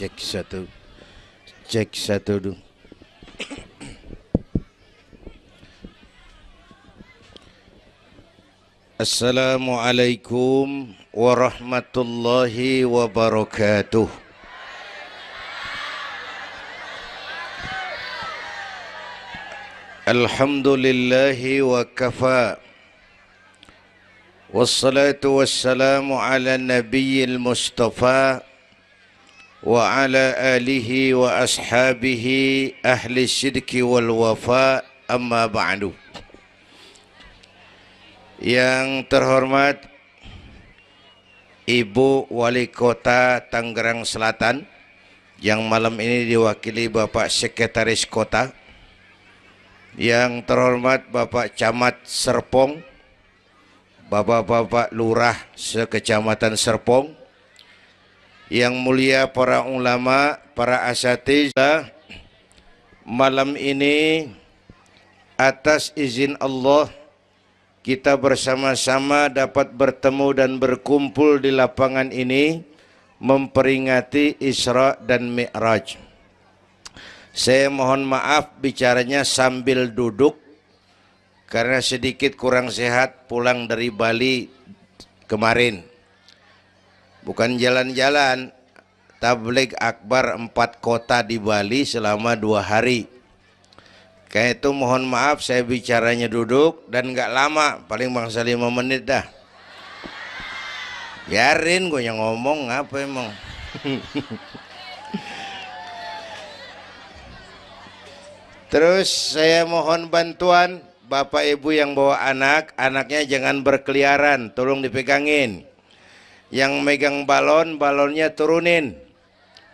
Cek satu, cek satu dulu. Assalamualaikum warahmatullahi wabarakatuh. Alhamdulillahi wa kafa. Wassalatu wassalamu ala nabiyyil mustafa wa ala alihi wa ashabihi ahli sidki wal wafa, amma ba'du. Yang terhormat Ibu Wali Kota Tangerang Selatan, yang malam ini diwakili Bapak Sekretaris Kota, yang terhormat Bapak Camat Serpong, Bapak-bapak Lurah sekecamatan Serpong, yang mulia para ulama, para asatidzah, malam ini atas izin Allah kita bersama-sama dapat bertemu dan berkumpul di lapangan ini memperingati Isra dan Mi'raj. Saya mohon maaf bicaranya sambil duduk karena sedikit kurang sehat pulang dari Bali kemarin. Bukan jalan-jalan, tabligh akbar 4 kota di Bali selama 2 hari. Kayak itu mohon maaf saya bicaranya duduk dan gak lama, paling bangsa 5 menit dah. Biarin gue yang ngomong, apa emang. Terus saya mohon bantuan Bapak Ibu yang bawa anak, anaknya jangan berkeliaran, tolong dipegangin. Yang megang balon, balonnya turunin.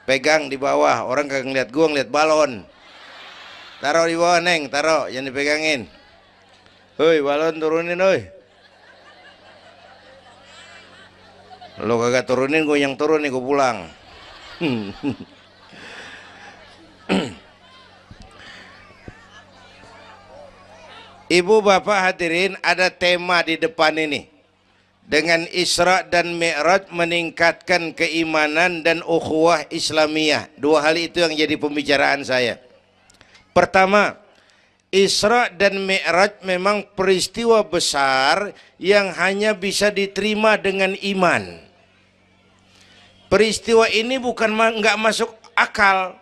Pegang di bawah, orang kagak ngeliat gua, ngeliat balon. Taruh di bawah, Neng, taruh, jangan dipegangin. Hoi, balon turunin, hoi. Lo kagak turunin, gua yang turun nih, gua pulang. Ibu bapak hadirin, ada tema di depan ini. Dengan Isra dan Mi'raj meningkatkan keimanan dan ukhuwah Islamiyah. 2 hal itu yang jadi pembicaraan saya. Pertama, Isra dan Mi'raj memang peristiwa besar yang hanya bisa diterima dengan iman. Peristiwa ini bukan nggak masuk akal,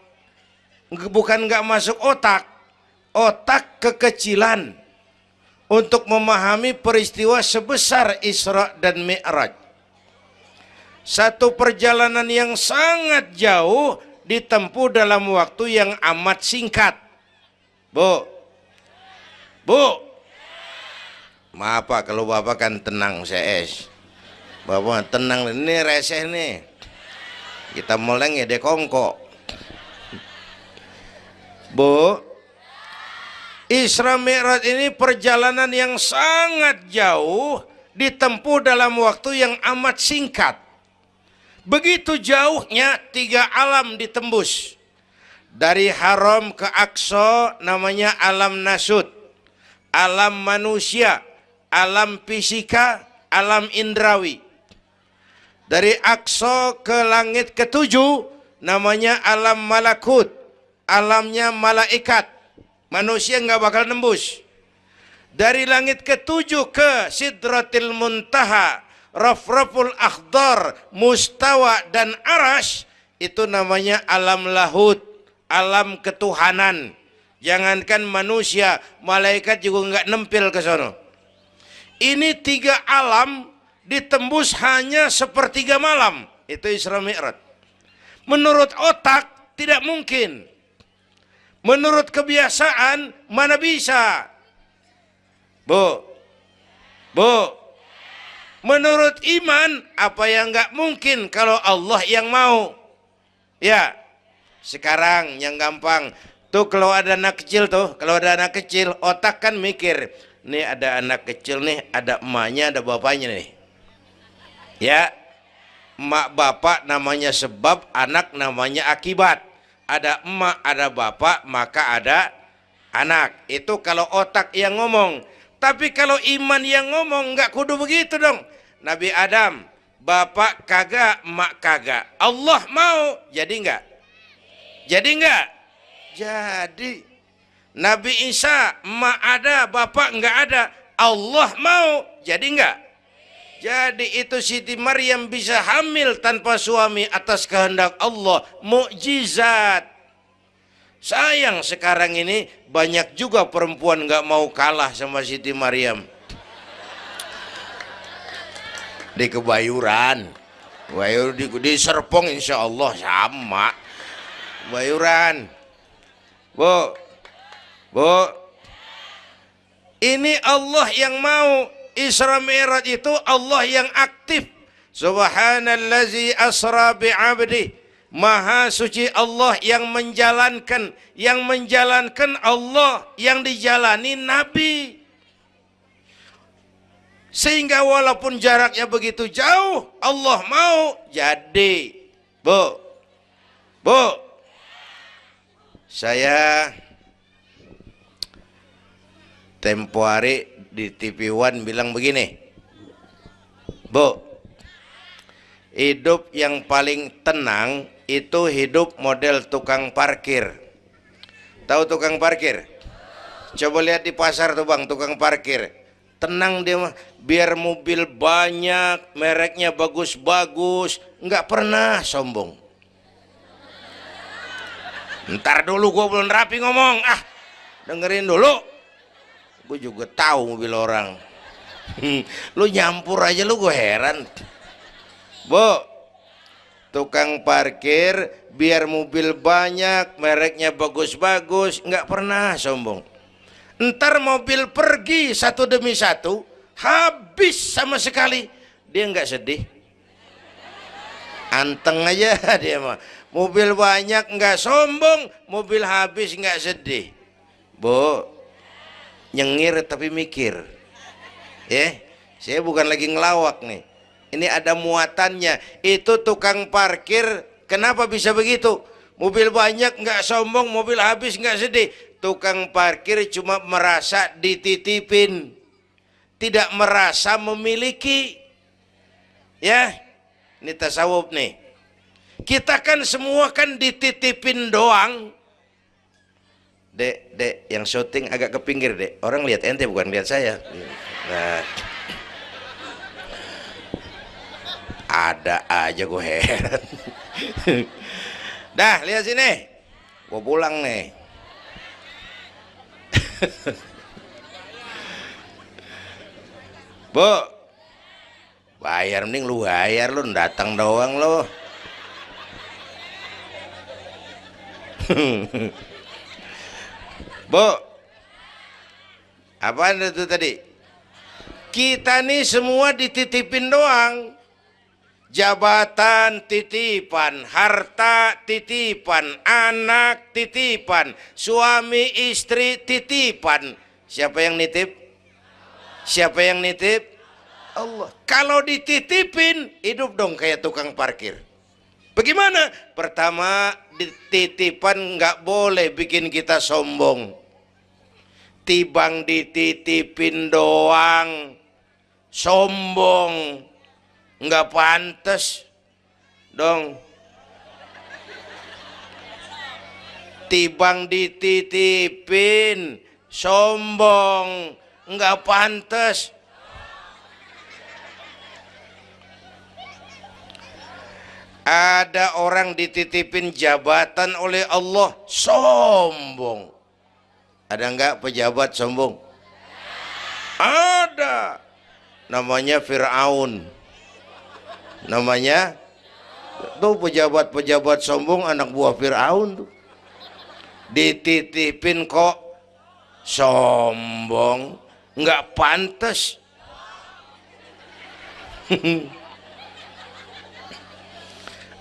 bukan nggak masuk otak. Otak kekecilan untuk memahami peristiwa sebesar Isra dan Mi'raj. Satu perjalanan yang sangat jauh ditempuh dalam waktu yang amat singkat. Bu, maaf Pak, kalau Bapak kan tenang CS. Bapak tenang, ini reseh nih. Kita meleng ya dekongko. Bu, Isra Mi'raj ini perjalanan yang sangat jauh ditempuh dalam waktu yang amat singkat. Begitu jauhnya 3 alam ditembus. Dari Haram ke Aqsa namanya alam nasut, alam manusia, alam fisika, alam indrawi. Dari Aqsa ke langit ke-7 namanya alam malakut, alamnya malaikat. Manusia nggak bakal nembus. Dari langit ke-7 ke Sidratil Muntaha, Rafraful Akhdar, Mustawa dan Arash, itu namanya alam lahut, alam ketuhanan. Jangankan manusia, malaikat juga nggak nempel ke sono. Ini 3 alam ditembus hanya sepertiga malam. Itu Isra Mi'raj. Menurut otak tidak mungkin. Menurut kebiasaan mana bisa? Bu, menurut iman apa yang nggak mungkin kalau Allah yang mau? Ya, sekarang yang gampang tuh kalau ada anak kecil otak kan mikir, nih ada anak kecil nih, ada emaknya, ada bapaknya nih. Ya, emak bapak namanya sebab, anak namanya akibat. Ada emak, ada bapak, maka ada anak. Itu kalau otak yang ngomong. Tapi kalau iman yang ngomong, nggak kudu begitu dong. Nabi Adam, bapak kagak, emak kagak. Allah mau, jadi nggak? Jadi enggak? Jadi. Nabi Isa emak ada, bapak enggak ada. Allah mau, jadi enggak? Jadi itu Siti Maryam bisa hamil tanpa suami atas kehendak Allah. Mukjizat. Sayang sekarang ini banyak juga perempuan enggak mau kalah sama Siti Maryam. Di Kebayuran, di Serpong insya Allah sama. Kebayuran. Bu, ini Allah yang mau. Isra Mi'raj itu Allah yang aktif. Subhanallazi asra bi'abdi. Maha suci Allah yang menjalankan. Yang menjalankan Allah, yang dijalani Nabi. Sehingga walaupun jaraknya begitu jauh, Allah mau jadi. Bu, saya tempo hari di TV One bilang begini, Bu, hidup yang paling tenang itu hidup model tukang parkir. Tahu tukang parkir? Coba lihat di pasar tuh bang, tukang parkir. Tenang dia mah, biar mobil banyak, mereknya bagus-bagus, nggak pernah sombong. Ntar dulu gue belum rapi ngomong, dengerin dulu. Gue juga tahu mobil orang. Lu nyampur aja lu, gue heran. Bu, tukang parkir biar mobil banyak, mereknya bagus-bagus, nggak pernah sombong. Ntar mobil pergi satu demi satu, habis sama sekali, dia nggak sedih. Anteng aja dia mah. Mobil banyak nggak sombong, mobil habis nggak sedih. Bu, nyengir tapi mikir, ya. Saya bukan lagi ngelawak nih. Ini ada muatannya. Itu tukang parkir, kenapa bisa begitu? Mobil banyak nggak sombong, mobil habis nggak sedih. Tukang parkir cuma merasa dititipin, tidak merasa memiliki. Ya, ini tasawuf nih. Kita kan semua kan dititipin doang. Dek, yang syuting agak ke pinggir, Dek. Orang lihat ente bukan lihat saya. Nah, ada aja gue heran. Dah, lihat sini. Gue pulang nih. Bu, bayar, mending lu bayar, lu datang doang lu. Bu, apaan itu tadi? Kita nih semua dititipin doang. Jabatan titipan, harta titipan, anak titipan, suami istri titipan. Siapa yang nitip? Siapa yang nitip? Allah. Kalau dititipin, hidup dong kayak tukang parkir. Bagaimana? Pertama, titipan nggak boleh bikin kita sombong. Tibang dititipin doang, sombong, nggak pantas dong. Tibang dititipin, sombong, nggak pantas. Ada orang dititipin jabatan oleh Allah, sombong. Ada enggak pejabat sombong? Ada. Namanya Fir'aun. Namanya tuh pejabat-pejabat sombong, anak buah Fir'aun tuh. Dititipin kok sombong, enggak pantas.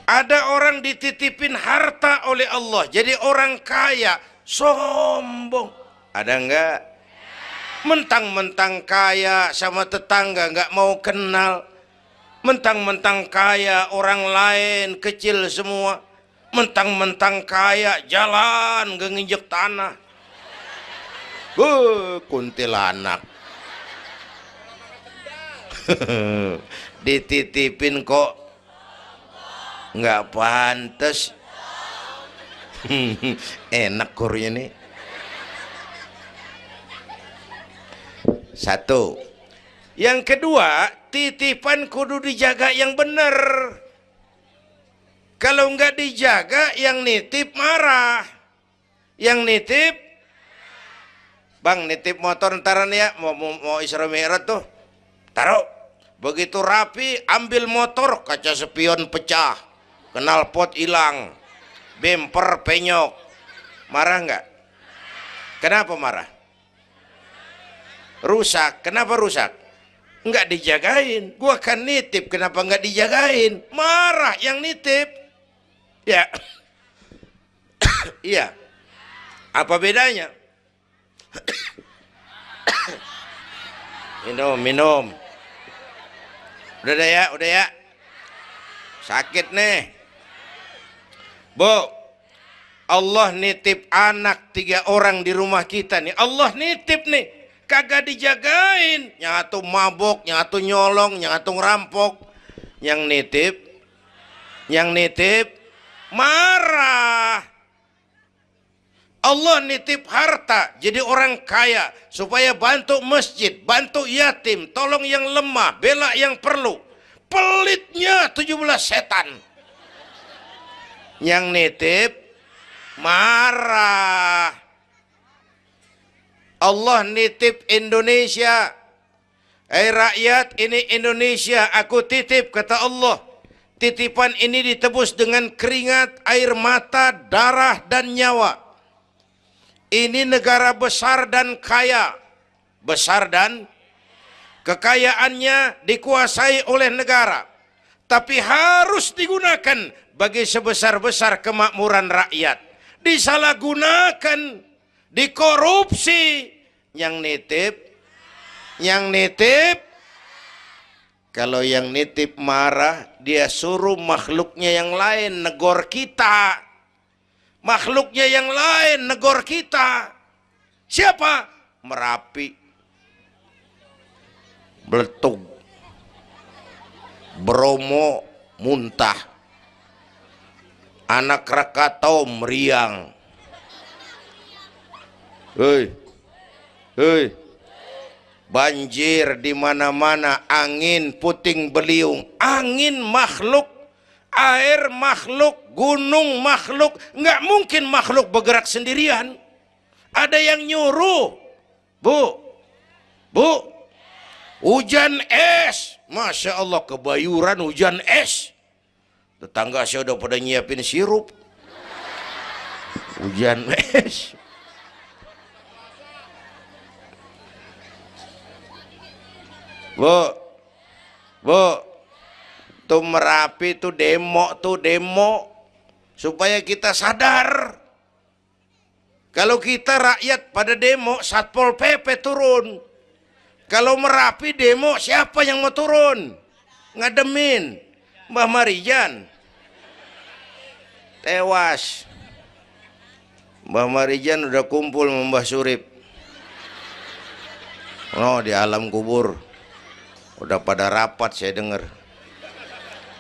Ada orang dititipin harta oleh Allah, jadi orang kaya, sombong. Ada enggak? Mentang-mentang kaya sama tetangga enggak mau kenal. Mentang-mentang kaya orang lain kecil semua. Mentang-mentang kaya jalan gak nginjek tanah. Kuntilanak. Dititipin kok nggak pantas. Enak kurnya nih. Satu. Yang kedua, titipan kudu dijaga yang benar. Kalau nggak dijaga, yang nitip marah. Yang nitip, bang nitip motor ntaran ya, mau Isra Mi'raj tuh, taruh. Begitu rapi, ambil motor, kaca spion pecah, knalpot hilang, bemper penyok. Marah nggak? Kenapa marah? Rusak. Kenapa rusak? Nggak dijagain. Gua kan nitip, kenapa nggak dijagain? Marah yang nitip. Ya. Iya. Apa bedanya? Minum. Udah ya, udah ya. Sakit nih. Bu, Allah nitip anak 3 orang di rumah kita nih. Allah nitip nih. Kagak dijagain. Nyatu mabok, nyatu nyolong, nyatu ngerampok. Yang nitip marah. Allah nitip harta jadi orang kaya supaya bantu masjid, bantu yatim, tolong yang lemah, bela yang perlu. Pelitnya 17 setan. Yang nitip marah. Allah nitip Indonesia. Rakyat, ini Indonesia aku titip, kata Allah. Titipan ini ditebus dengan keringat, air mata, darah dan nyawa. Ini negara besar dan kaya. Besar dan kekayaannya dikuasai oleh negara. Tapi harus digunakan bagi sebesar-besar kemakmuran rakyat. Disalahgunakan, dikorupsi. Yang nitip, kalau yang nitip marah, dia suruh makhluknya yang lain negor kita. Makhluknya yang lain negor kita. Siapa? Merapi, Beletung, Bromo muntah, Anak Krakatau meriang. Hei, banjir di mana-mana, angin puting beliung, angin makhluk, air makhluk, gunung makhluk. Nggak mungkin makhluk bergerak sendirian. Ada yang nyuruh. Bu, hujan es. Masya Allah, kebayuran hujan es. Tetangga saya udah pada nyiapin sirup. Hujan es. Bu, tuh Merapi tuh demo supaya kita sadar. Kalau kita rakyat pada demo, Satpol PP turun. Kalau Merapi demo, siapa yang mau turun? Ngademin Mbah Marijan. Tewas. Mbah Marijan udah kumpul sama Mbah Surip. Oh, di alam kubur. Udah pada rapat saya dengar.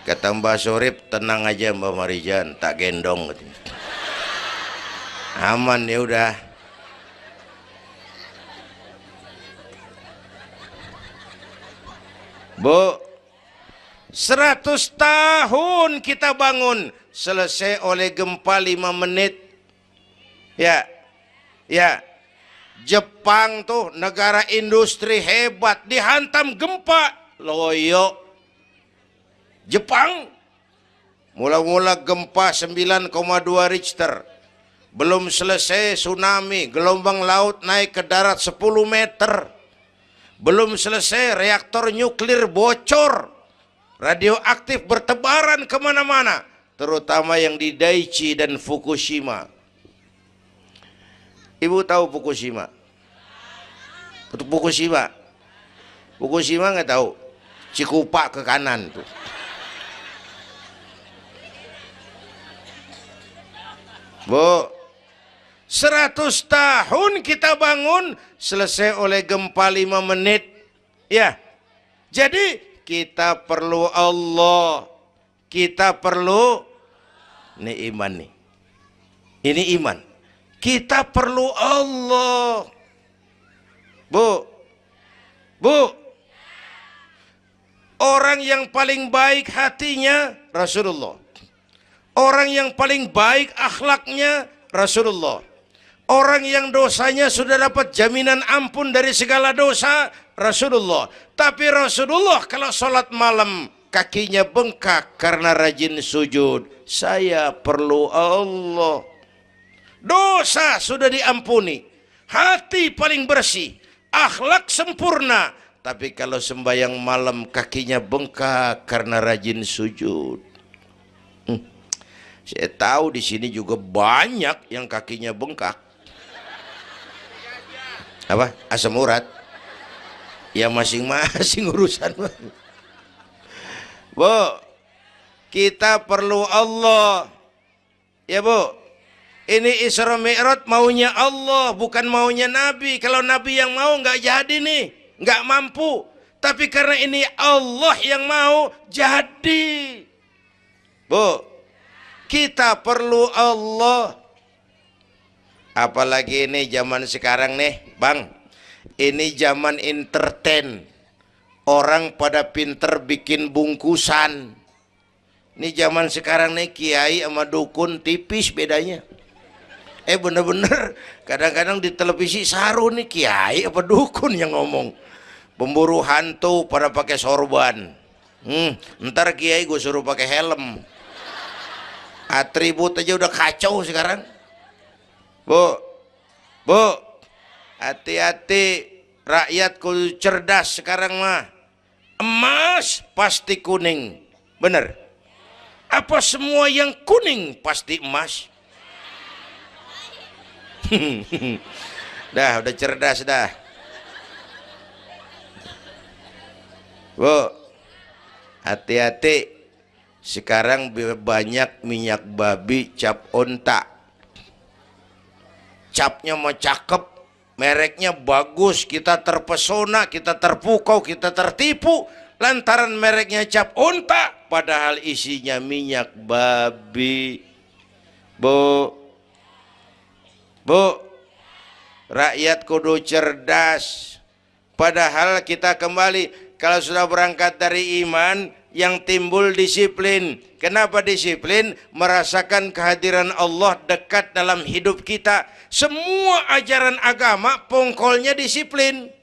Kata Mbah Surip, tenang aja Mbah Marijan, tak gendong katanya. Aman ya udah. Bu, 100 tahun kita bangun, selesai oleh gempa 5 menit. Ya. Jepang tuh negara industri hebat, dihantam gempa, loyo. Jepang mula-mula gempa 9,2 Richter. Belum selesai tsunami, gelombang laut naik ke darat 10 meter. Belum selesai reaktor nuklir bocor. Radioaktif bertebaran kemana-mana. Terutama yang di Daiichi dan Fukushima. Ibu tahu Fukushima? Untuk Fukushima nggak tahu. Cikupa ke kanan tuh. Bu, 100 tahun kita bangun, selesai oleh gempa 5 menit. Ya, jadi kita perlu Allah. Kita perlu, nih iman nih. Ini iman. Kita perlu Allah. Bu, orang yang paling baik hatinya Rasulullah. Orang yang paling baik akhlaknya Rasulullah. Orang yang dosanya sudah dapat jaminan ampun dari segala dosa Rasulullah. Tapi Rasulullah kalau sholat malam kakinya bengkak karena rajin sujud. Saya perlu Allah. Dosa sudah diampuni. Hati paling bersih. Akhlak sempurna. Tapi kalau sembahyang malam kakinya bengkak karena rajin sujud. Saya tahu di sini juga banyak yang kakinya bengkak. Apa? Asam urat. Ya masing-masing urusan. Bu, kita perlu Allah. Ya Bu, ini Isra Mi'raj maunya Allah, bukan maunya Nabi. Kalau Nabi yang mau nggak jadi nih, nggak mampu. Tapi karena ini Allah yang mau, jadi. Bu, kita perlu Allah. Apalagi ini zaman sekarang nih, Bang. Ini zaman entertain. Orang pada pinter bikin bungkusan. Ini zaman sekarang nih, kiai sama dukun tipis bedanya. Bener-bener kadang-kadang di televisi saru nih, kiai apa dukun yang ngomong. Pemburu hantu pada pakai sorban. Ntar kiai gue suruh pakai helm. Atribut aja udah kacau sekarang. Bu, hati-hati, rakyat kudu cerdas sekarang mah. Emas pasti kuning, bener? Apa semua yang kuning pasti emas? Udah cerdas dah. Bu, hati-hati. Sekarang banyak minyak babi cap onta. Capnya mau cakep, mereknya bagus, kita terpesona, kita terpukau, kita tertipu lantaran mereknya cap onta, padahal isinya minyak babi. Bu, rakyat kudu cerdas. Padahal kita kembali, kalau sudah berangkat dari iman, yang timbul disiplin. Kenapa disiplin? Merasakan kehadiran Allah dekat dalam hidup kita. Semua ajaran agama pongkolnya disiplin.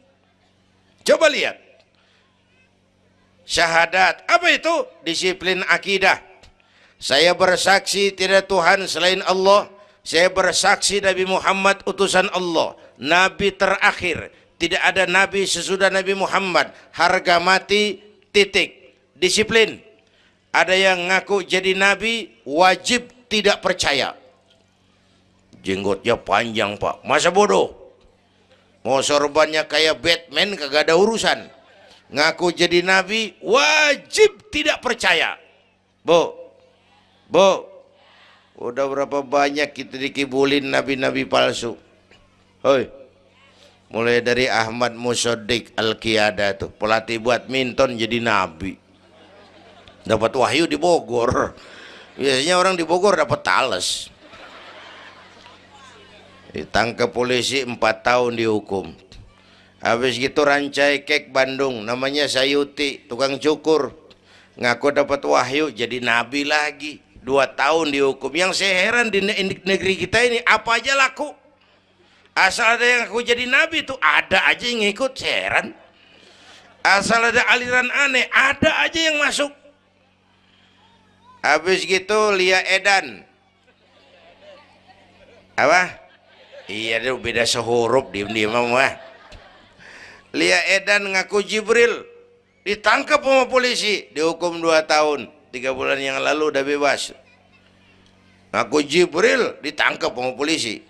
Coba lihat. Syahadat, apa itu? Disiplin akidah. Saya bersaksi tidak Tuhan selain Allah. Saya bersaksi Nabi Muhammad utusan Allah, Nabi terakhir. Tidak ada Nabi sesudah Nabi Muhammad. Harga mati, titik. Disiplin. Ada yang ngaku jadi nabi, wajib tidak percaya. Jenggotnya panjang Pak, masa bodoh. Mau sorbannya kayak Batman kagak ada urusan. Ngaku jadi nabi, wajib tidak percaya. Bu, udah berapa banyak kita dikibulin nabi-nabi palsu. Hoi, mulai dari Ahmad Musaddiq Al-Qiyada tuh, pelatih badminton jadi nabi. Dapat wahyu di Bogor. Biasanya orang di Bogor dapat tales. Ditangkap polisi 4 tahun dihukum. Habis gitu Rancai Kek Bandung, namanya Sayuti, tukang cukur, ngaku dapat wahyu jadi nabi lagi. 2 tahun dihukum. Yang saya heran di negeri kita ini apa aja laku. Asal ada yang ngaku jadi nabi tuh ada aja yang ngikut, saya heran. Asal ada aliran aneh ada aja yang masuk. Habis gitu Lia Edan. Apa? Iya dia beda sehuruf, diem-diem mah. Lia Edan ngaku Jibril, ditangkap sama polisi, dihukum 2 tahun. 3 bulan yang lalu udah bebas. Ngaku Jibril, ditangkap sama polisi.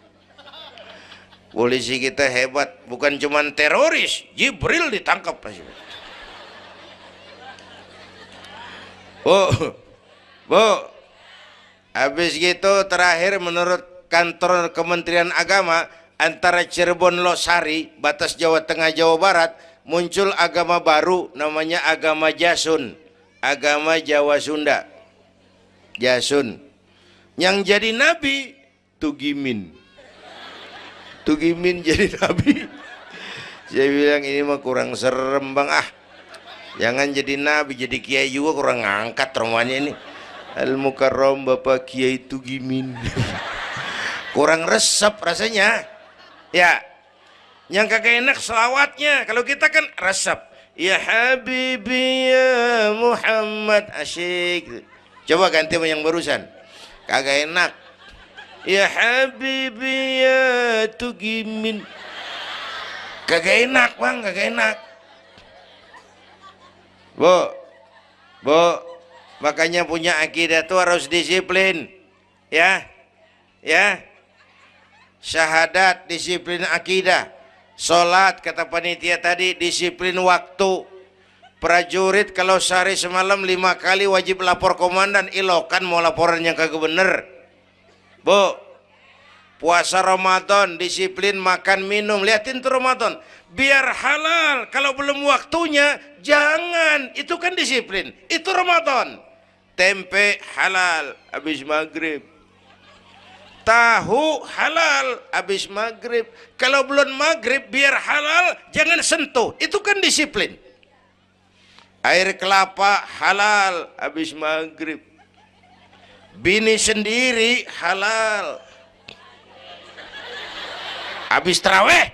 Polisi kita hebat, bukan cuman teroris, Jibril ditangkap pasti. Bu, habis gitu terakhir menurut kantor Kementerian Agama, antara Cirebon Losari, batas Jawa Tengah Jawa Barat, muncul agama baru namanya agama Jasun, agama Jawa Sunda. Jasun. Yang jadi nabi Tugimin. Tugimin jadi nabi. Saya bilang ini mah kurang serem bang, jangan jadi nabi, jadi kiai juga kurang ngangkat rumahnya ini. Al Mukarram Bapak Kiai Tugimin. Kurang resep rasanya ya. Yang kagak enak selawatnya, kalau kita kan resep. Ya Habibi ya Muhammad, asyik. Coba ganti sama yang barusan, kagak enak. Ya Habibi ya Tugimin, kagak enak bang, kagak enak. Bu, makanya punya akidah tuh harus disiplin, ya, syahadat disiplin akidah, sholat kata panitia tadi disiplin waktu. Prajurit kalau sehari semalam 5 kali wajib lapor komandan, ilokan mau laporan yang kagak bener. Bu, puasa Ramadan disiplin makan minum, liatin tuh Ramadan biar halal, kalau belum waktunya jangan, itu kan disiplin, itu Ramadan. Tempe halal habis maghrib, tahu halal habis maghrib, kalau belum maghrib biar halal jangan sentuh, itu kan disiplin. Air kelapa halal habis maghrib, bini sendiri halal habis taraweh,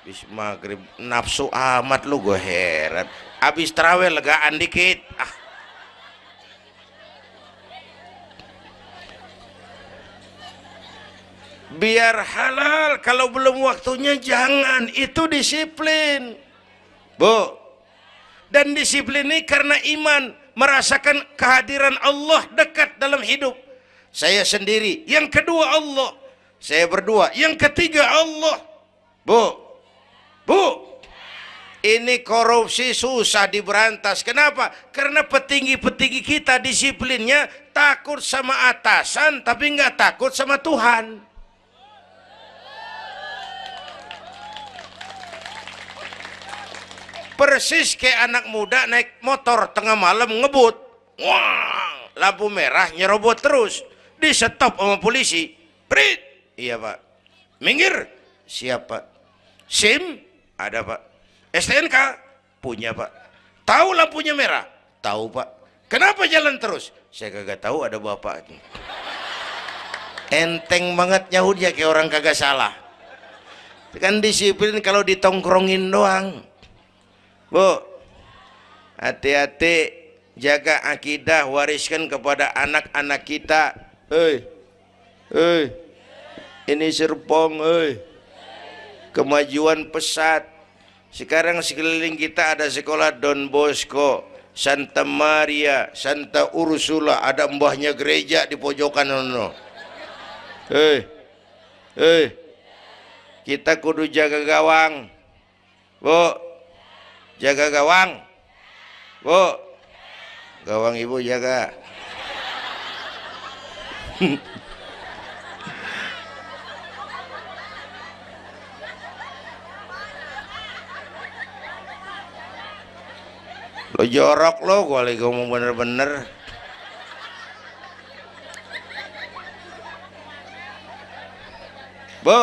habis maghrib nafsu amat lu, gue heran. Habis taraweh legaan dikit, biar halal, kalau belum waktunya jangan, itu disiplin. Bu, dan disiplin ini karena iman, merasakan kehadiran Allah dekat dalam hidup. Saya sendiri, yang kedua Allah, saya berdua, yang ketiga Allah. Bu, ini korupsi susah diberantas. Kenapa? Karena petinggi-petinggi kita disiplinnya takut sama atasan tapi nggak takut sama Tuhan. Persis kayak anak muda naik motor tengah malam ngebut, wah, lampu merah nyerobot terus, di stop sama polisi. Prit, iya pak. Minggir, siap pak. SIM ada pak. STNK punya pak. Tahu lampunya merah? Tahu pak. Kenapa jalan terus? Saya kagak tahu, ada bapak. Enteng banget nyahutnya kayak orang kagak salah. Kan disiplin kalau ditongkrongin doang. Bu, hati-hati, jaga akidah, wariskan kepada anak-anak kita. Ini Serpong, kemajuan pesat. Sekarang sekeliling kita ada sekolah Don Bosco, Santa Maria, Santa Ursula, ada mbahnya gereja di pojokan ono. Kita kudu jaga gawang. Bu, jaga gawang. Bu, gawang ibu jaga. Lo jorok lo, gue lagi ngomong bener-bener. Bu,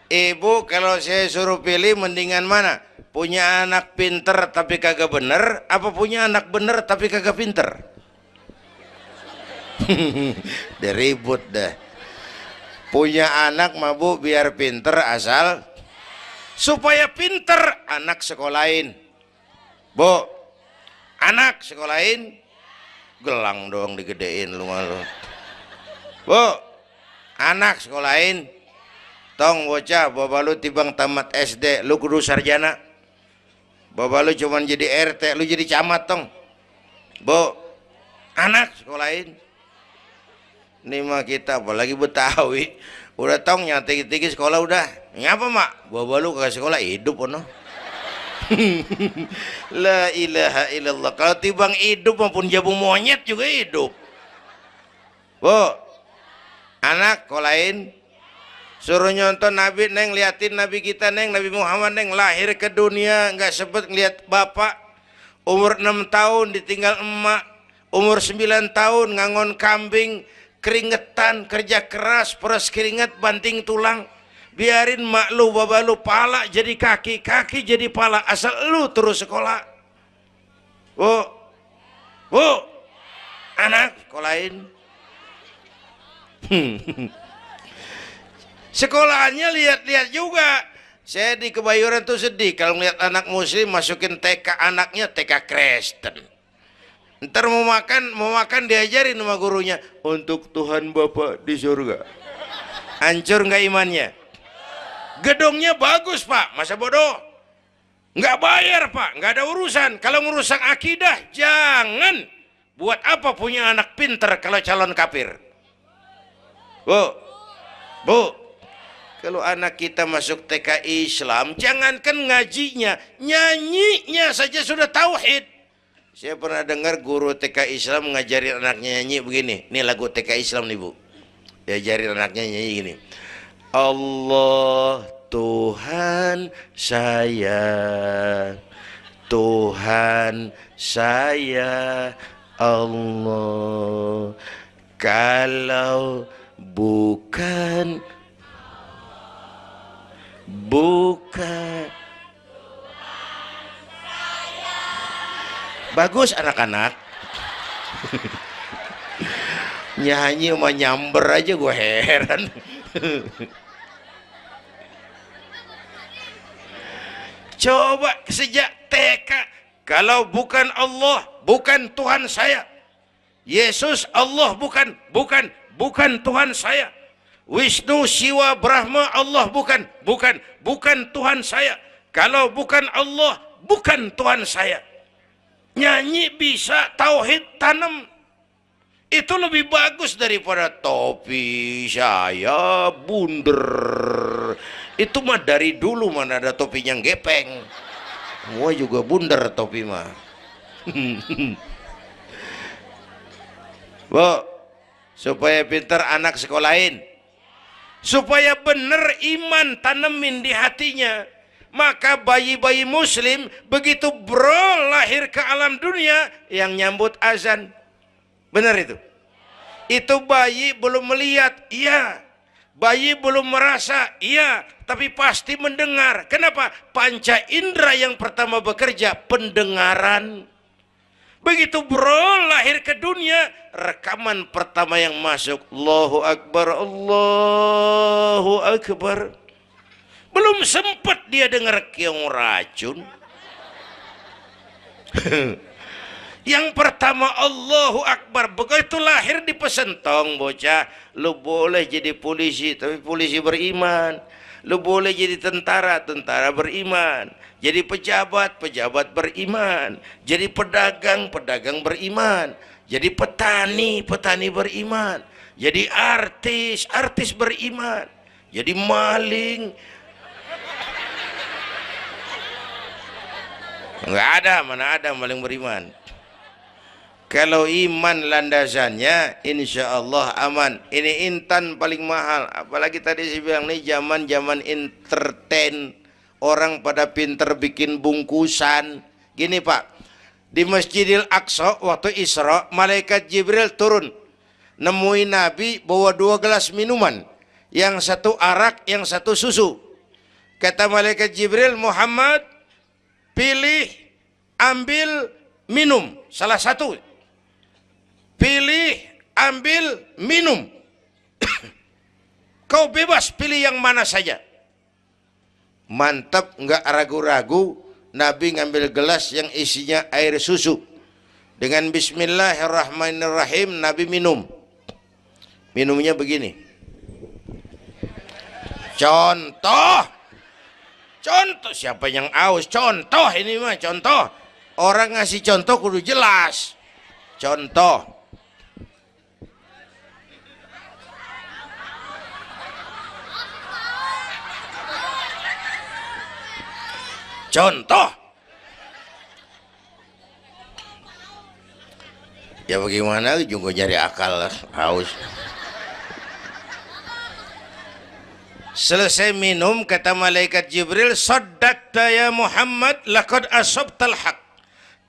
ibu kalau saya suruh pilih mendingan mana? Punya anak pinter tapi kagak bener, apa punya anak bener tapi kagak pinter? Udah ribut dah. Punya anak mah bu biar pinter, asal supaya pinter anak sekolahin. Bu, anak sekolahin, gelang doang digedein lu malu. Bu, anak sekolahin, tong bocah, bapak lu tibang tamat SD, lu kudu sarjana. Bapak lu cuman jadi RT, lu jadi camat tong. Bu, anak sekolahin. Ini mah kita apalagi Betawi, udah tong nyantai-tinggi sekolah udah. Ngapa mak? Bapak lu kagak sekolah, hidup ono. La ilaha illallah. Kalau tibang hidup maupun jabu monyet juga hidup. Bu, anak sekolahin. Suruh nyonton Nabi neng, liatin Nabi kita neng, Nabi Muhammad neng, lahir ke dunia nggak sempet ngeliat bapak, umur 6 tahun ditinggal emak, umur 9 tahun ngangon kambing, keringetan, kerja keras, peras keringat, banting tulang. Biarin mak lu, baba lu, pala jadi kaki, kaki jadi pala, asal lu terus sekolah. Bu, anak sekolahin. Sekolahannya lihat-lihat juga. Saya di Kebayoran tuh sedih kalau ngeliat anak muslim masukin TK, anaknya TK Kristen. Ntar mau makan diajarin sama gurunya untuk Tuhan Bapa di surga. Hancur nggak imannya? Gedungnya bagus Pak, masa bodoh? Nggak bayar Pak, nggak ada urusan. Kalau merusak akidah, jangan. Buat apa punya anak pinter kalau calon kafir? Bu, kalau anak kita masuk TK Islam, jangankan ngajinya, nyanyinya saja sudah tauhid. Saya pernah dengar guru TK Islam ngajarin anaknya nyanyi begini. Ini lagu TK Islam nih Bu. Diajarin anaknya nyanyi gini. Allah Tuhan saya, Tuhan saya Allah. Kalau bukan bagus anak-anak. Nyanyi sama nyamber aja gue heran. Coba sejak TK, kalau bukan Allah, bukan Tuhan saya. Yesus Allah bukan Tuhan saya. Wisnu, Siwa, Brahma, Allah bukan Tuhan saya. Kalau bukan Allah, bukan Tuhan saya. Nyanyi bisa, tauhid tanam. Itu lebih bagus daripada topi saya bundar. Itu mah dari dulu mana ada topinya gepeng. Semua juga bundar topi mah. Bu, supaya pintar anak sekolahin, supaya bener iman tanemin di hatinya. Maka bayi-bayi muslim begitu lahir ke alam dunia yang nyambut azan. Benar itu? Itu bayi belum melihat, iya. Bayi belum merasa, iya, tapi pasti mendengar. Kenapa? Panca indera yang pertama bekerja, pendengaran. Begitu lahir ke dunia, rekaman pertama yang masuk, Allahu Akbar, Allahu Akbar. Belum sempat dia dengar keong racun. Yang pertama Allahu Akbar. Begitu lahir dipesentong bocah, lu boleh jadi polisi, tapi polisi beriman. Lu boleh jadi tentara, tentara beriman. Jadi pejabat, pejabat beriman. Jadi pedagang, pedagang beriman. Jadi petani, petani beriman. Jadi artis, artis beriman. Jadi maling. Enggak ada, mana ada maling beriman. Kalau iman landasannya, insya Allah aman. Ini intan paling mahal. Apalagi tadi saya bilang nih zaman entertain. Orang pada pinter bikin bungkusan. Gini Pak, di Masjidil Aqsa waktu Isra, malaikat Jibril turun. Nemuin Nabi bawa 2 gelas minuman. Yang satu arak, yang satu susu. Kata malaikat Jibril, Muhammad, pilih, ambil, minum. Salah satu. Pilih, ambil, minum. Kau bebas pilih yang mana saja. Mantap, nggak ragu-ragu. Nabi ngambil gelas yang isinya air susu. Dengan bismillahirrahmanirrahim, Nabi minum. Minumnya begini. Contoh. Contoh, siapa yang aus? Contoh ini mah, contoh. Orang ngasih contoh kudu jelas. Contoh. Contoh. Ya bagaimana juga nyari akal haus. Selesai minum kata malaikat Jibril, saddaqta ya Muhammad laqad asabtal haq.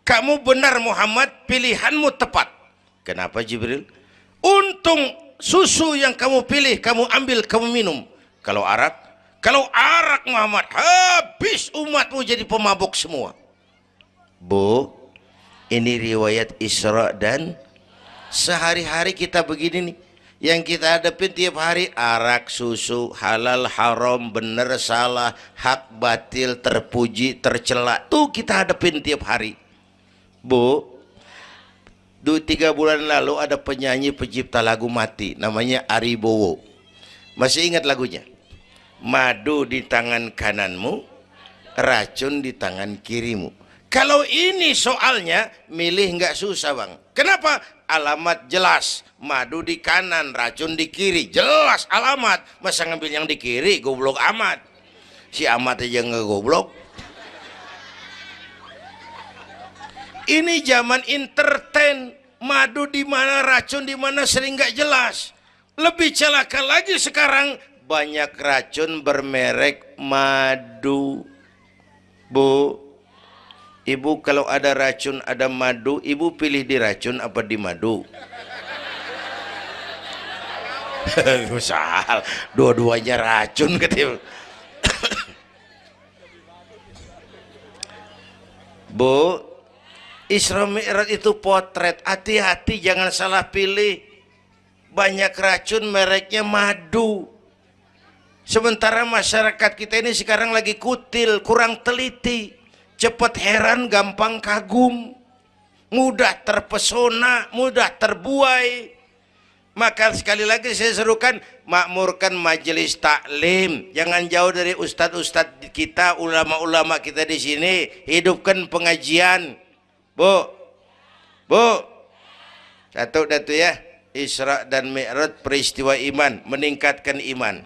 Kamu benar Muhammad, pilihanmu tepat. Kenapa Jibril? Untung susu yang kamu pilih, kamu ambil, kamu minum. Kalau arak Muhammad, habis umatmu jadi pemabuk semua. Bu, ini riwayat Isra dan sehari-hari kita begini nih. Yang kita hadapin tiap hari arak, susu, halal, haram, benar, salah, hak, batil, terpuji, tercela. Tuh kita hadapin tiap hari. Bu, 3 bulan lalu ada penyanyi pencipta lagu mati, namanya Ari Bowo. Masih ingat lagunya? Madu di tangan kananmu, racun di tangan kirimu. Kalau ini soalnya milih nggak susah bang. Kenapa? Alamat jelas. Madu di kanan, racun di kiri. Jelas alamat. Masa ngambil yang di kiri, goblok amat. Si amat aja nggak goblok. Ini zaman entertain. Madu di mana, racun di mana sering nggak jelas. Lebih celaka lagi sekarang, banyak racun bermerek madu. Bu, ibu kalau ada racun, ada madu, ibu pilih di racun apa di madu? Misal, dua-duanya racun katanya. Bu, Isra Mi'raj itu potret, hati-hati jangan salah pilih. Banyak racun mereknya madu. Sementara masyarakat kita ini sekarang lagi kutil, kurang teliti. Cepat heran, gampang kagum, mudah terpesona, mudah terbuai. Maka sekali lagi saya serukan, makmurkan majelis taklim. Jangan jauh dari ustadz-ustadz kita, ulama-ulama kita di sini. Hidupkan pengajian. Bu, satu datu ya. Isra dan Mi'raj peristiwa iman, meningkatkan iman.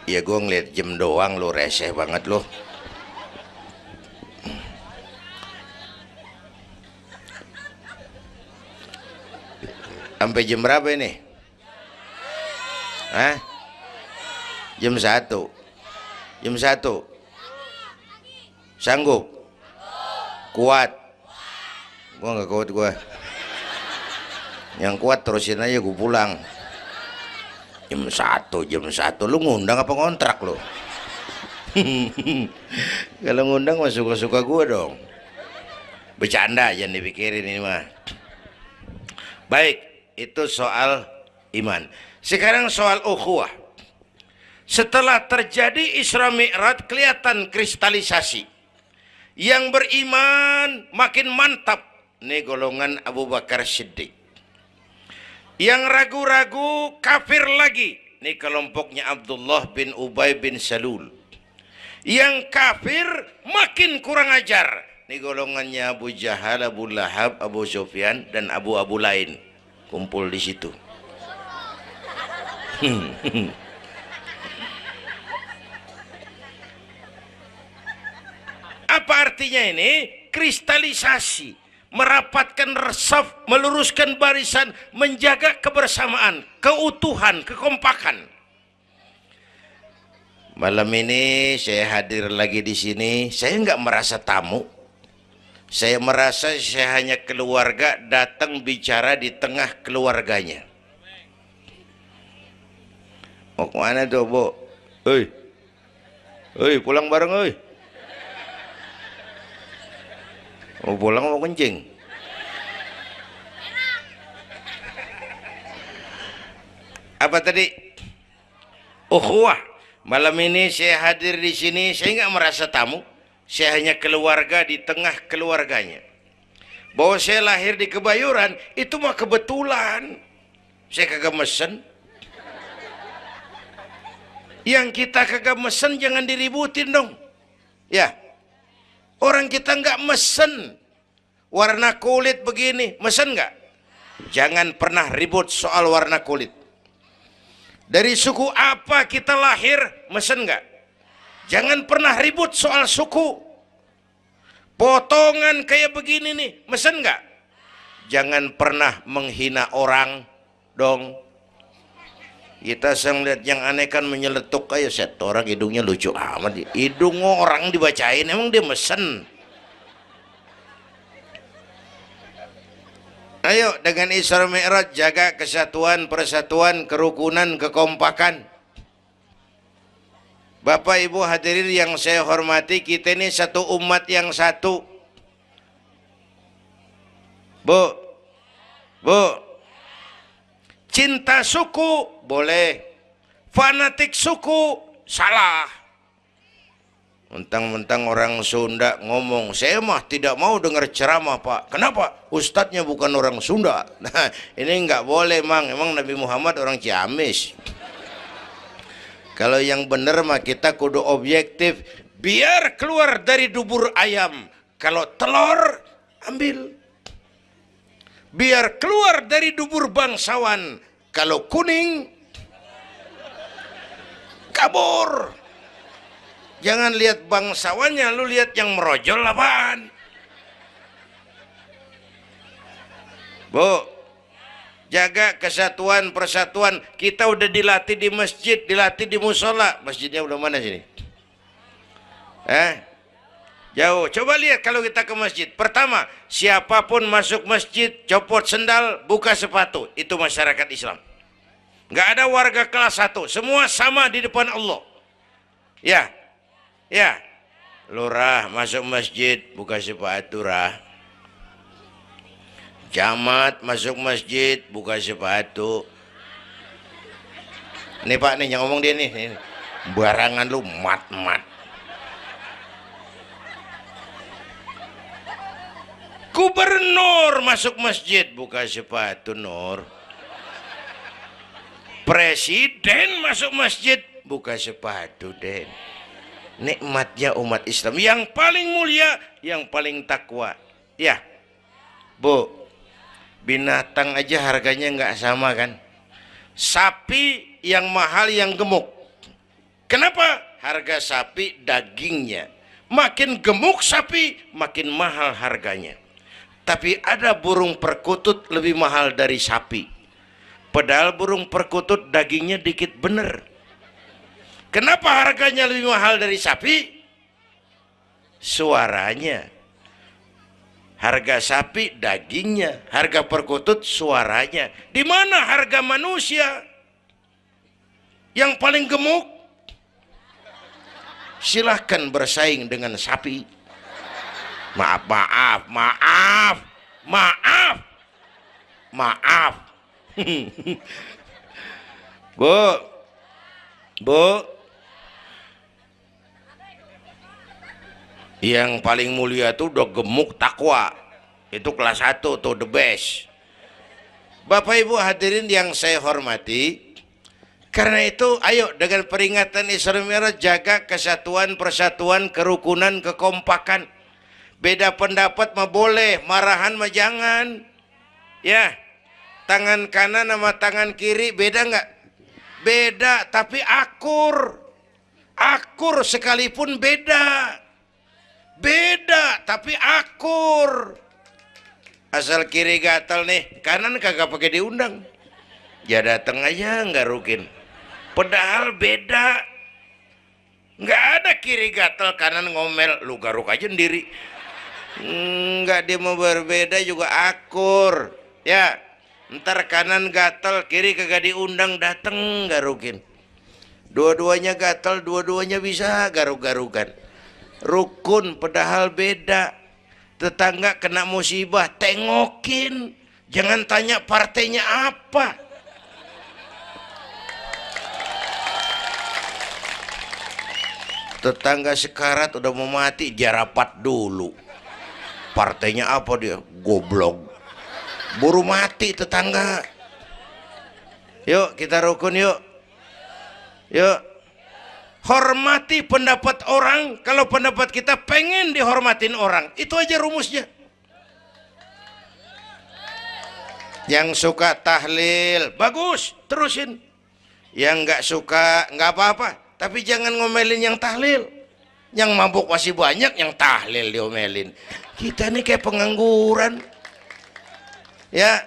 Ya gue ngeliat jam doang lo, reseh banget lo. Sampai jam berapa ini? Hah? Jam 1. Jam 1. Sanggup? Kuat? Gua nggak kuat gua. Yang kuat terusin aja, gue pulang. Jam 1. Lu ngundang apa ngontrak lu? Kalau ngundang mah suka-suka gue dong. Bercanda, jangan dipikirin ini mah. Baik, itu soal iman. Sekarang soal ukhuwah. Setelah terjadi Isra Mi'raj, kelihatan kristalisasi. Yang beriman makin mantap. Ini golongan Abu Bakar Siddiq. Yang ragu-ragu kafir lagi. Ini kelompoknya Abdullah bin Ubay bin Salul. Yang kafir makin kurang ajar. Ini golongannya Abu Jahal, Abu Lahab, Abu Sufyan, dan Abu lain. Kumpul di situ. Apa artinya ini? Kristalisasi. Merapatkan resaf, meluruskan barisan, menjaga kebersamaan, keutuhan, kekompakan. Malam ini saya hadir lagi di sini. Saya nggak merasa tamu. Saya merasa saya hanya keluarga datang bicara di tengah keluarganya. Mau kemana tuh, Bu? Hei, pulang bareng, hei. Mau pulang mau kencing? Apa tadi? Ukhuwah. Malam ini saya hadir di sini, saya nggak merasa tamu. Saya hanya keluarga di tengah keluarganya. Bahwa saya lahir di Kebayoran itu mah kebetulan. Saya kagak mesen. Yang kita kagak mesen jangan diributin dong. Ya. Orang kita nggak mesen warna kulit begini, mesen nggak? Jangan pernah ribut soal warna kulit. Dari suku apa kita lahir, mesen nggak? Jangan pernah ribut soal suku. Potongan kayak begini nih, mesen nggak? Jangan pernah menghina orang dong. Kita sering lihat yang aneh kan menyeletuk kayak set orang hidungnya lucu amat. Hidung orang dibacain emang dia mesen. Ayo dengan Isra Mi'raj jaga kesatuan, persatuan, kerukunan, kekompakan. Bapak Ibu hadirin yang saya hormati, kita ini satu umat yang satu. Bu, cinta suku boleh, fanatik suku salah. Mentang-mentang orang Sunda ngomong, saya mah tidak mau dengar ceramah Pak. Kenapa? Ustadznya bukan orang Sunda. Nah, ini nggak boleh Mang. Emang Nabi Muhammad orang Ciamis. Kalau yang benar mah kita kudu objektif. Biar keluar dari dubur ayam. Kalau telur, ambil. Biar keluar dari dubur bangsawan. Kalau kuning, kabur. Jangan lihat bangsawannya, lu lihat yang merojol apaan. Bu, jaga kesatuan, persatuan. Kita udah dilatih di masjid, dilatih di musola. Masjidnya udah mana sini? Jauh. Coba lihat kalau kita ke masjid. Pertama, siapapun masuk masjid, copot sendal, buka sepatu. Itu masyarakat Islam. Nggak ada warga kelas 1. Semua sama di depan Allah. Ya, lurah masuk masjid, buka sepatu rah. Camat masuk masjid, buka sepatu. Nih Pak nih yang ngomong dia nih. Barangan lu mat. Gubernur masuk masjid, buka sepatu Nur. Presiden masuk masjid, buka sepatu Den. Nikmatnya umat Islam yang paling mulia, yang paling takwa. Ya, Bu, binatang aja harganya nggak sama kan? Sapi yang mahal yang gemuk. Kenapa? Harga sapi dagingnya. Makin gemuk sapi, makin mahal harganya. Tapi ada burung perkutut lebih mahal dari sapi. Padahal burung perkutut dagingnya dikit bener. Kenapa harganya lebih mahal dari sapi? Suaranya. Harga sapi dagingnya, harga perkutut suaranya. Di mana harga manusia yang paling gemuk? Silahkan bersaing dengan sapi. Maaf. Bu, yang paling mulia itu udah gemuk takwa. Itu kelas 1 tuh the best. Bapak Ibu hadirin yang saya hormati, karena itu ayo dengan peringatan Isra Mi'raj jaga kesatuan, persatuan, kerukunan, kekompakan. Beda pendapat mah boleh, marahan mah jangan. Ya, tangan kanan sama tangan kiri beda nggak? Beda, tapi akur. Akur sekalipun beda. Beda tapi akur. Asal kiri gatal nih, kanan kagak pakai diundang. Ya datang aja nggak rukin. Padahal beda. Nggak ada kiri gatal kanan ngomel, lu garuk aja sendiri. Nggak, dia mau berbeda juga akur. Ya, ntar kanan gatal, kiri kagak diundang, datang garukin. Dua-duanya gatal, dua-duanya bisa garuk-garukan. Rukun padahal beda. Tetangga kena musibah, tengokin. Jangan tanya partainya apa. Tetangga sekarat udah mau mati, jarapat dulu. Partainya apa dia? Goblok. Buru mati tetangga. Yuk kita rukun yuk. Hormati pendapat orang. Kalau pendapat kita pengen dihormatin orang, itu aja rumusnya. Yang suka tahlil bagus, terusin. Yang nggak suka nggak apa-apa, tapi jangan ngomelin yang tahlil. Yang mabuk masih banyak, yang tahlil diomelin. Kita nih kayak pengangguran. Ya.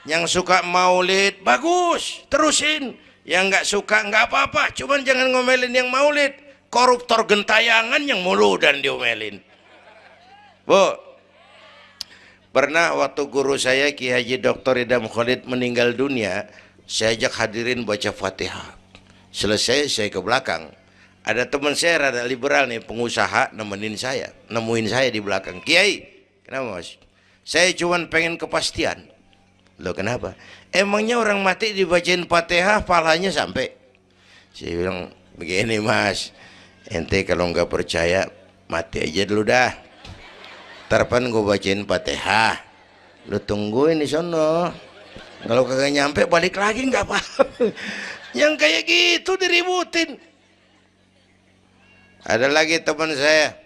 Yang suka maulid bagus, terusin. Yang nggak suka nggak apa-apa, cuman jangan ngomelin yang maulid. Koruptor gentayangan yang mulu dan diomelin. Bu, Pernah waktu guru saya Ki Haji Dr. Idam Khalid meninggal dunia, saya ajak hadirin baca Fatihah. Selesai saya ke belakang. Ada teman saya rada liberal nih, pengusaha nemuin saya di belakang. Kiai, kenapa mas? Saya cuma pengen kepastian. Loh kenapa? Emangnya orang mati dibacain Fatihah pahalanya sampai? Saya bilang begini mas, ente kalau nggak percaya mati aja dulu dah. Tarpan gue bacain Fatihah, lu tungguin di sono. Kalau kagak nyampe balik lagi nggak apa-apa. Yang kayak gitu diributin. Ada lagi teman saya,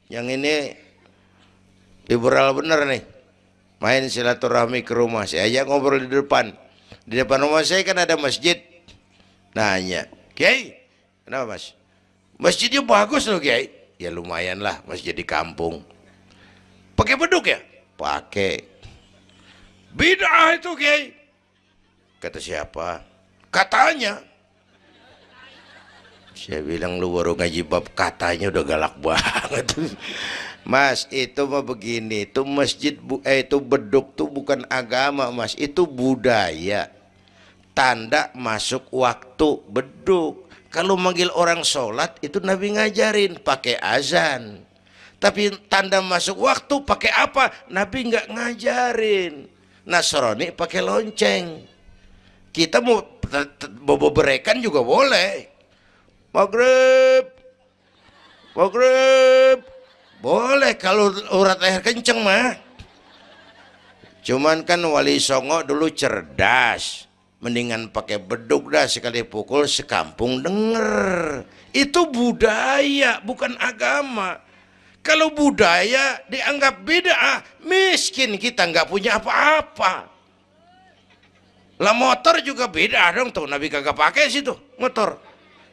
yang ini liberal bener nih, main silaturahmi ke rumah. Saya ajak ngobrol di depan. Di depan rumah saya kan ada masjid. Nanya, Kiai, kenapa mas? Masjidnya bagus loh Kiai. Ya lumayan lah, masjid di kampung. Pakai beduk ya? Pakai. Bid'ah itu Kiai. Kata siapa? Katanya. Saya bilang lu baru ngaji bab katanya udah galak banget. Mas, itu mah begini, itu masjid itu beduk tuh bukan agama mas, itu budaya. Tanda masuk waktu beduk. Kalau manggil orang sholat itu Nabi ngajarin pakai azan. Tapi tanda masuk waktu pakai apa? Nabi nggak ngajarin. Nasrani pakai lonceng. Kita mau berekan juga boleh. Maghrib, maghrib, boleh kalau urat leher kenceng mah. Cuman kan Wali Songo dulu cerdas. Mendingan pakai beduk dah, sekali pukul sekampung denger. Itu budaya bukan agama. Kalau budaya dianggap bid'ah, miskin kita nggak punya apa-apa. Lah motor juga bid'ah dong tuh, Nabi kagak pakai situ motor.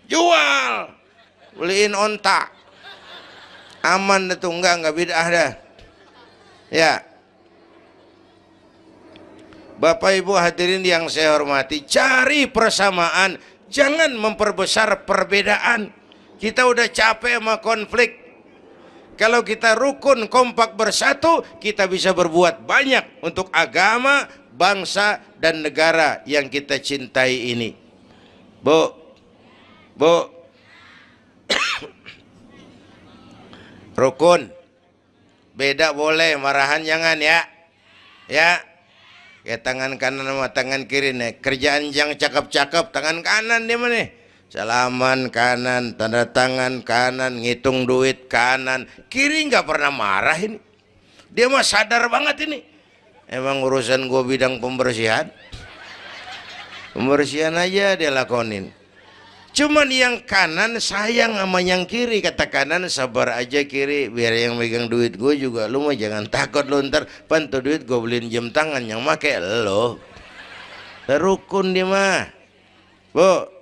Jual, beliin onta, aman tuh, nggak bid'ah dah. Ya, Bapak Ibu hadirin yang saya hormati, cari persamaan, jangan memperbesar perbedaan. Kita udah capek sama konflik. Kalau kita rukun kompak bersatu, kita bisa berbuat banyak untuk agama, bangsa, dan negara yang kita cintai ini. Bu, rukun, beda boleh, marahan jangan ya. Ya, kayak tangan kanan sama tangan kiri nih. Kerjaan yang cakep-cakep, tangan kanan dia mana? Salaman kanan, tanda tangan kanan, ngitung duit kanan. Kiri nggak pernah marah ini. Dia mah sadar banget ini. Emang urusan gue bidang pembersihan. Pembersihan aja dia lakonin. Cuman yang kanan sayang sama yang kiri. Kata kanan sabar aja kiri, biar yang megang duit gue juga. Lu mah jangan takut lu ntar pantu duit gue beliin jam tangan yang make lo. Rukun dia mah. Bu,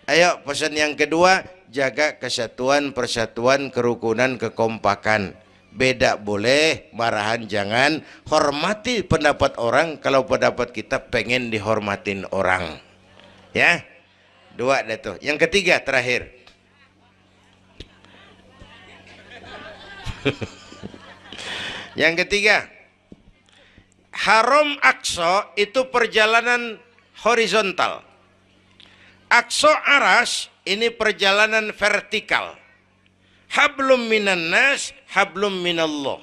ayo pesan yang kedua, jaga kesatuan, persatuan, kerukunan, kekompakan. Beda boleh, marahan jangan. Hormati pendapat orang kalau pendapat kita pengen dihormatin orang. Ya, dua dah tuh. Yang ketiga terakhir. Yang ketiga, Haram Aqsa itu perjalanan horizontal. Aqsa Aras ini perjalanan vertikal. Hablum minan nas, hablum minallah.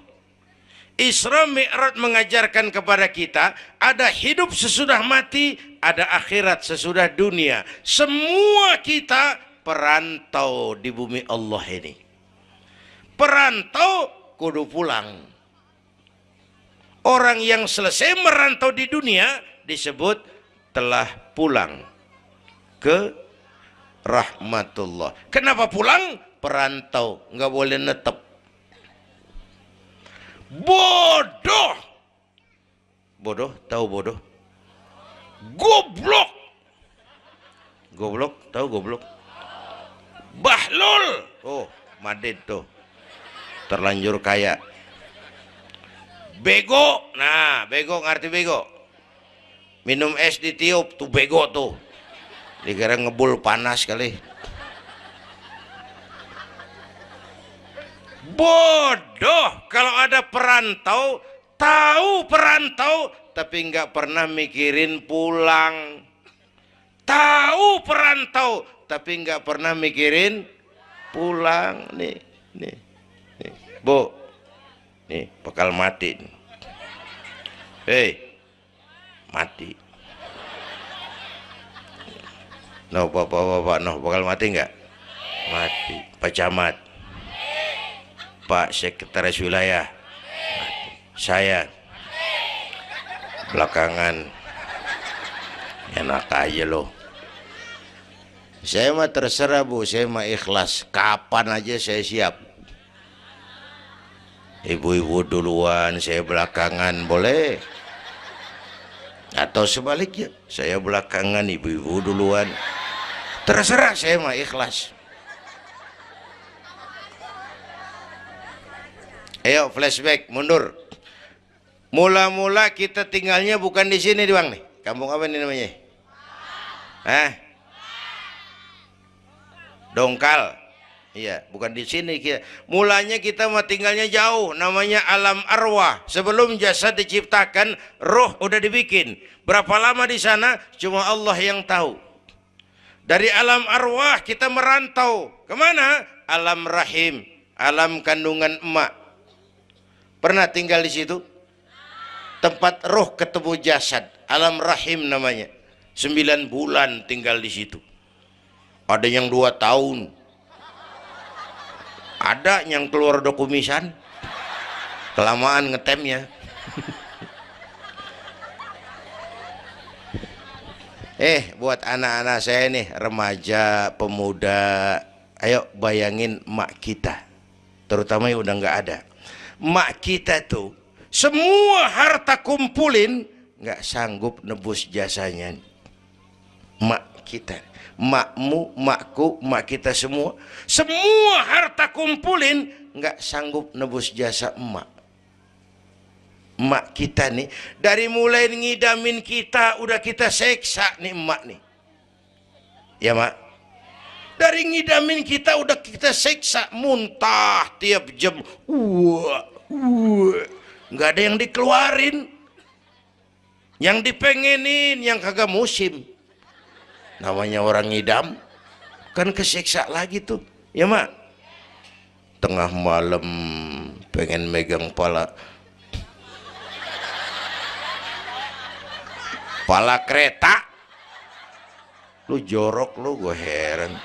Isra Mi'raj mengajarkan kepada kita ada hidup sesudah mati, ada akhirat sesudah dunia. Semua kita perantau di bumi Allah ini. Perantau kudu pulang. Orang yang selesai merantau di dunia disebut telah pulang ke rahmatullah. Kenapa pulang? Perantau, nggak boleh netep. Bodoh. Bodoh, tahu bodoh? Goblok. Goblok, tahu goblok? Bahlul. Oh, Madid tuh. Terlanjur kaya. Bego. Nah, bego ngerti bego? Minum es ditiup tuh bego tuh. Dikira ngebul panas kali. Bodoh. Kalau ada perantau tahu perantau tapi nggak pernah mikirin pulang. Tahu perantau tapi nggak pernah mikirin pulang. Nih, Bu, nih bakal mati. Hei, mati. No, bapak, no, bakal mati nggak? Mati. Pak Camat, Pak Sekretaris Wilayah, saya belakangan enak aja loh. Saya mah terserah Bu, saya mah ikhlas. Kapan aja saya siap. Ibu-ibu duluan, saya belakangan, boleh. Atau sebaliknya, saya belakangan, ibu-ibu duluan. Terserah, saya mah ikhlas. Ayo flashback, mundur. Mula-mula kita tinggalnya bukan di sini doang nih. Kampung apa ini namanya? Dongkal. Iya, bukan di sini kita. Mulanya kita mah tinggalnya jauh, namanya alam arwah. Sebelum jasad diciptakan, roh udah dibikin. Berapa lama di sana? Cuma Allah yang tahu. Dari alam arwah kita merantau kemana? Alam rahim, alam kandungan emak. Pernah tinggal di situ? Tempat roh ketemu jasad, alam rahim namanya. 9 bulan tinggal di situ. Ada yang 2 tahun. Ada yang keluar dokumisan, kelamaan ngetemnya. Buat anak-anak saya nih, remaja, pemuda, ayo bayangin mak kita, terutama yang udah nggak ada. Mak kita tuh semua harta kumpulin nggak sanggup nebus jasanya. Mak kita, makmu, makku, mak kita semua harta kumpulin nggak sanggup nebus jasa emak. Emak kita nih, dari mulai ngidamin kita udah kita seksa nih emak nih. Ya mak, dari ngidamin kita udah kita seksa, muntah tiap jam, nggak ada yang dikeluarin, yang dipengenin, yang kagak musim. Namanya orang ngidam kan kesiksa lagi tuh, ya mak. Tengah malam pengen megang pala kereta, lu jorok lu, gue heran.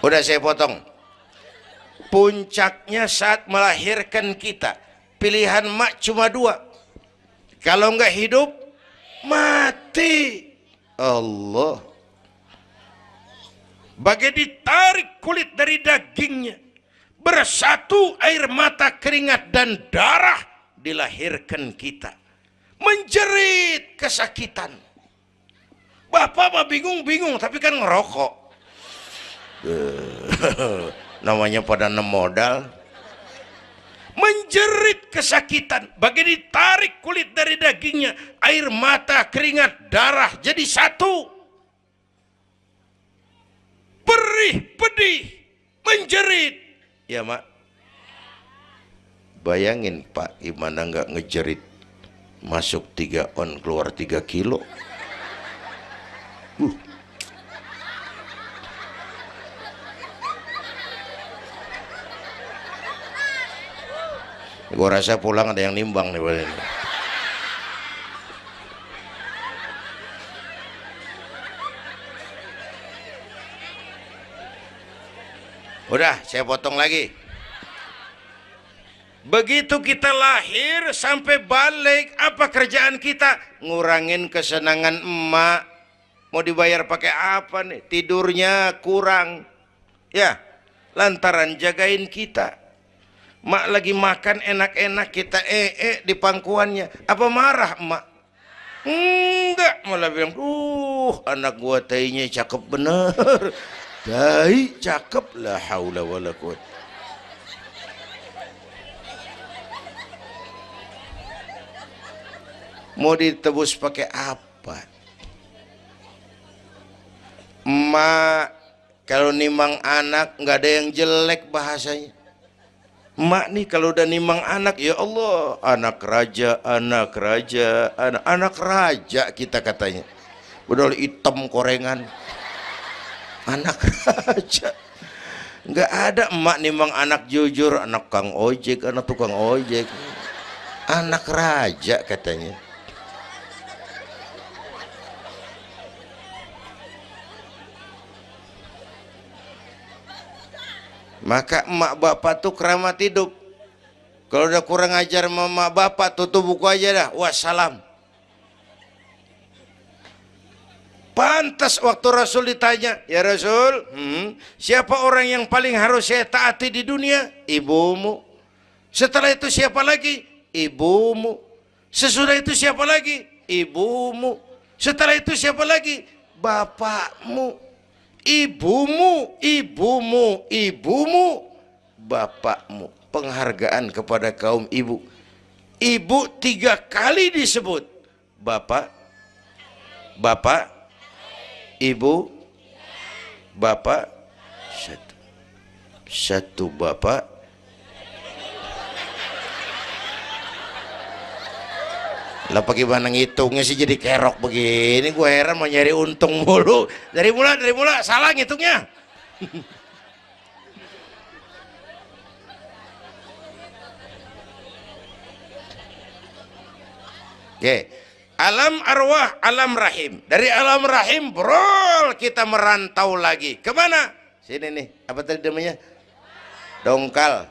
Udah saya potong. Puncaknya saat melahirkan kita, pilihan mak cuma 2. Kalau nggak hidup, mati. Allah. Bagai ditarik kulit dari dagingnya, bersatu air mata, keringat dan darah, dilahirkan kita. Menjerit kesakitan. Bapak mah bingung-bingung, tapi kan ngerokok. Namanya pada modal. Menjerit kesakitan, bagai ditarik kulit dari dagingnya, air mata, keringat, darah jadi satu. Perih, pedih, menjerit. Ya mak, bayangin Pak, gimana nggak ngejerit. Masuk 3 on, keluar 3 kilo. Gua rasa pulang ada yang nimbang nih. Udah, saya potong lagi. Begitu kita lahir sampai balik, apa kerjaan kita? Ngurangin kesenangan emak. Mau dibayar pakai apa nih? Tidurnya kurang. Ya, lantaran jagain kita. Mak lagi makan enak-enak, kita di pangkuannya. Apa marah emak? Enggak, malah bilang, anak gua tainya cakep bener. Tai cakep, la haula wala quwwata. Mau ditebus pakai apa? Emak Kalau nimang anak nggak ada yang jelek bahasanya. Emak nih kalau udah nimang anak, ya Allah, anak raja, anak raja, anak raja kita katanya. Udah hitam korengan. Anak raja. Nggak ada emak nimang anak jujur, anak kang ojek, anak tukang ojek. Anak raja katanya. Maka emak bapak tuh keramat hidup. Kalau udah kurang ajar sama emak bapak, tutup buku aja dah. Wassalam. Pantas waktu Rasul ditanya, ya Rasul, siapa orang yang paling harus saya taati di dunia? Ibumu. Setelah itu siapa lagi? Ibumu. Sesudah itu siapa lagi? Ibumu. Setelah itu siapa lagi? Bapakmu. Ibumu, ibumu, ibumu, bapakmu. Penghargaan kepada kaum ibu. Ibu 3 kali disebut. Bapak, bapak, ibu, bapak, satu bapak, lah bagaimana ngitungnya sih jadi kerok begini? Gue heran, mau nyari untung mulu. Dari mula salah ngitungnya. Oke, alam arwah, alam rahim. Dari alam rahim, brol, kita merantau lagi. Kemana? Sini nih, apa tadi namanya? Dongkal.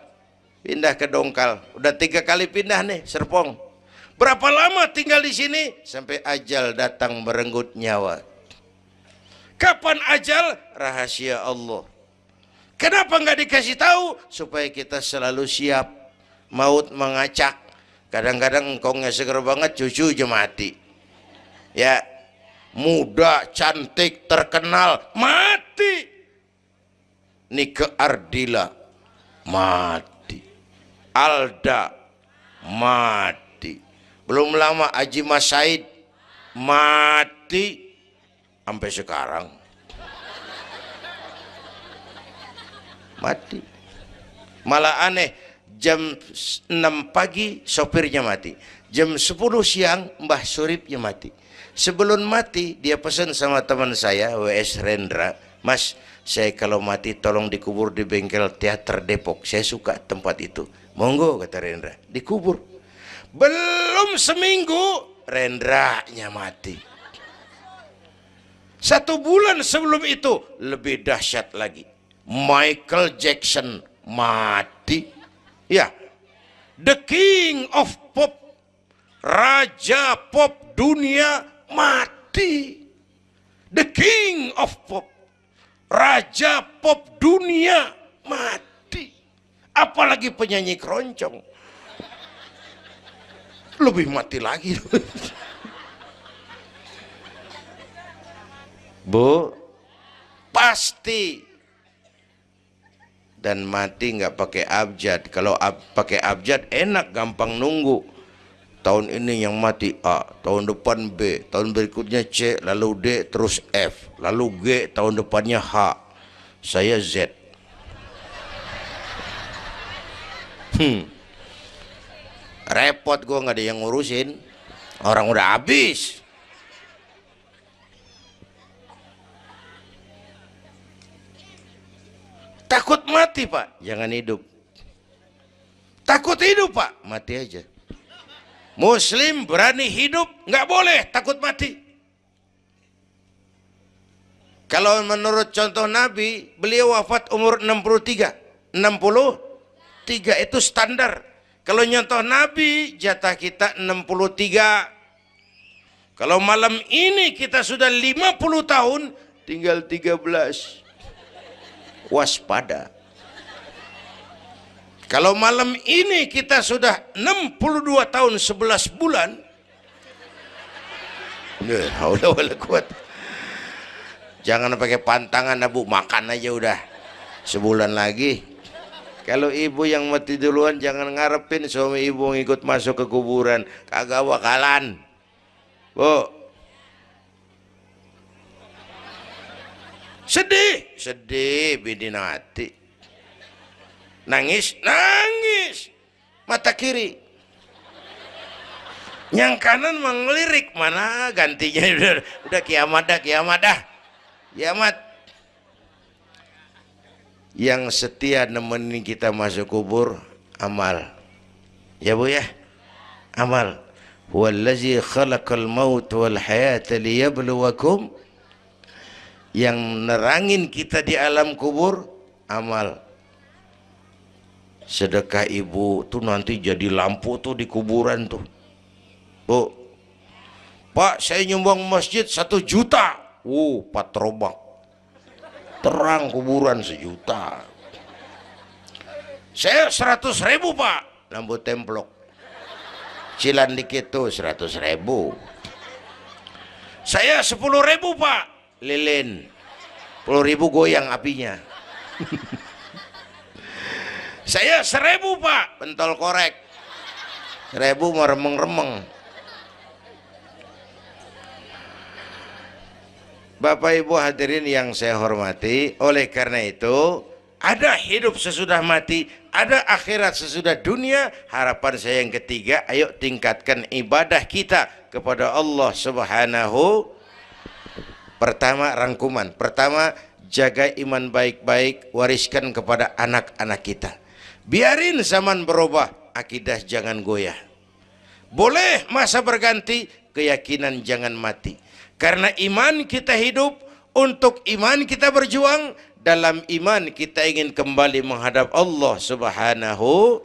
Pindah ke Dongkal. Udah 3 kali pindah nih, Serpong. Berapa lama tinggal di sini? Sampai ajal datang merenggut nyawa. Kapan ajal? Rahasia Allah. Kenapa nggak dikasih tahu? Supaya kita selalu siap. Maut mengacak. Kadang-kadang engkau nggak seger banget, cucu aja mati. Ya, muda, cantik, terkenal, mati. Nike Ardila, mati. Alda, mati. Belum lama Haji Mas Said mati sampai sekarang. Mati. Malah aneh, jam 6 pagi sopirnya mati. Jam 10 siang Mbah Suripnya mati. Sebelum mati dia pesan sama teman saya WS Rendra, Mas, saya kalau mati tolong dikubur di bengkel teater Depok. Saya suka tempat itu. Monggo, kata Rendra. Dikubur. Belum seminggu Rendranya mati. 1 bulan sebelum itu lebih dahsyat lagi. Michael Jackson mati. Ya, the king of pop, raja pop dunia mati. The king of pop, raja pop dunia mati. Apalagi penyanyi keroncong, lebih mati lagi. Bu, pasti. Dan mati nggak pakai abjad. Kalau pakai abjad enak, gampang nunggu. Tahun ini yang mati A, tahun depan B, tahun berikutnya C, lalu D, terus F, lalu G, tahun depannya H. Saya Z. Repot, gue nggak ada yang ngurusin, orang udah habis. Takut mati Pak, jangan hidup. Takut hidup Pak, mati aja. Muslim berani hidup, nggak boleh takut mati. Kalau menurut contoh Nabi, beliau wafat umur 63. 63 itu standar. Kalau nyontoh Nabi, jatah kita 63. Kalau malam ini kita sudah 50 tahun, tinggal 13. Waspada. Kalau malam ini kita sudah 62 tahun 11 bulan, jangan pakai pantangan, Bu, makan aja udah sebulan lagi. Kalau ibu yang mati duluan, jangan ngarepin suami ibu ngikut masuk ke kuburan, kagak bakalan. Bu, Sedih, sedih bini mati. Nangis, nangis. Mata kiri. Yang kanan mengelirik, mana gantinya udah kiamat dah, kiamat dah. Kiamat. Yang setia nemenin kita masuk kubur amal. Ya Bu ya? Amal. Wallazi khalaqal maut wal hayata liyabluwakum. Yang nerangin kita di alam kubur amal. Sedekah ibu tuh nanti jadi lampu tuh di kuburan tuh. Oh, Pak, saya nyumbang masjid 1 juta. Patrobak. Terang kuburan 1 juta. Saya 100.000 Pak. Lampu templok. Cilan dikit tuh 100.000. Saya 10.000 Pak. Lilin. 10.000 goyang apinya. Saya 1.000 Pak. Pentol korek. 1.000 mau remeng-remeng. Bapak Ibu hadirin yang saya hormati, oleh karena itu ada hidup sesudah mati, ada akhirat sesudah dunia. Harapan saya yang ketiga, ayo tingkatkan ibadah kita kepada Allah Subhanahu. Pertama, rangkuman. Pertama, jaga iman baik-baik, wariskan kepada anak-anak kita. Biarin zaman berubah, akidah jangan goyah. Boleh masa berganti, keyakinan jangan mati. Karena iman kita hidup, untuk iman kita berjuang, dalam iman kita ingin kembali menghadap Allah Subhanahu.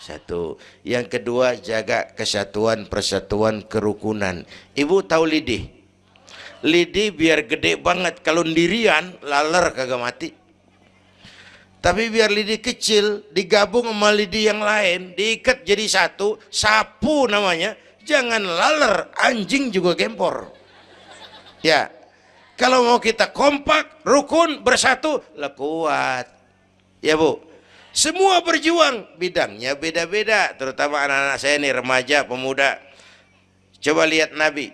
Satu. Yang kedua, jaga kesatuan, persatuan, kerukunan. Ibu tahu lidi? Lidi biar gede banget, kalau ndirian laler kagak mati. Tapi biar lidi kecil digabung sama lidi yang lain, diikat jadi satu, sapu namanya. Jangan laler, anjing juga gempor. Ya, kalau mau kita kompak, rukun, bersatu, lah kuat. Ya Bu, semua berjuang, bidangnya beda-beda. Terutama anak-anak saya nih, remaja, pemuda. Coba lihat Nabi.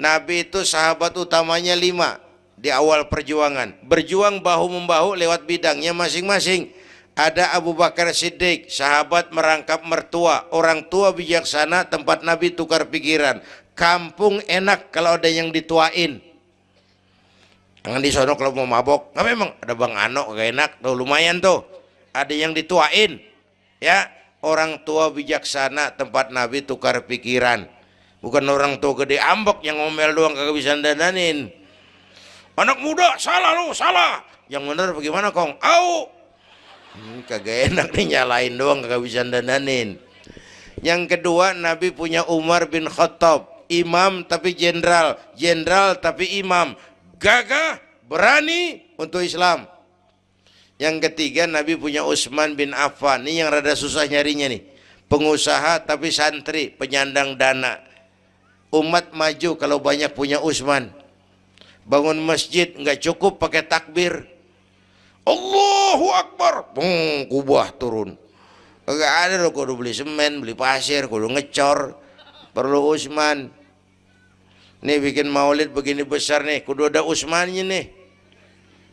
Nabi itu sahabat utamanya 5 di awal perjuangan. Berjuang bahu-membahu lewat bidangnya masing-masing. Ada Abu Bakar Siddiq, sahabat merangkap mertua. Orang tua bijaksana, tempat Nabi tukar pikiran. Kampung enak kalau ada yang dituain. Jangan di sono kalau mau mabok. Nggak, memang ada Bang Ano gak enak tuh, lumayan tuh. Ada yang dituain. Ya, orang tua bijaksana, tempat Nabi tukar pikiran. Bukan orang tua gede ambek yang ngomel doang kagak bisa dandanin. Anak muda salah lu, salah. Yang bener bagaimana Kong? Au. Kagak enak nih, nyalain doang kagak bisa dandanin. Yang kedua, Nabi punya Umar bin Khattab. Imam tapi jenderal, jenderal tapi imam, gagah, berani untuk Islam. Yang ketiga, Nabi punya Utsman bin Affan. Ini yang rada susah nyarinya nih. Pengusaha tapi santri, penyandang dana. Umat maju kalau banyak punya Utsman. Bangun masjid nggak cukup pakai takbir. Allahu Akbar, kubah turun. Gak ada loh, kudu beli semen, beli pasir, kudu ngecor. Perlu Utsman. Nih bikin maulid begini besar nih, kudu ada Utsmannya nih.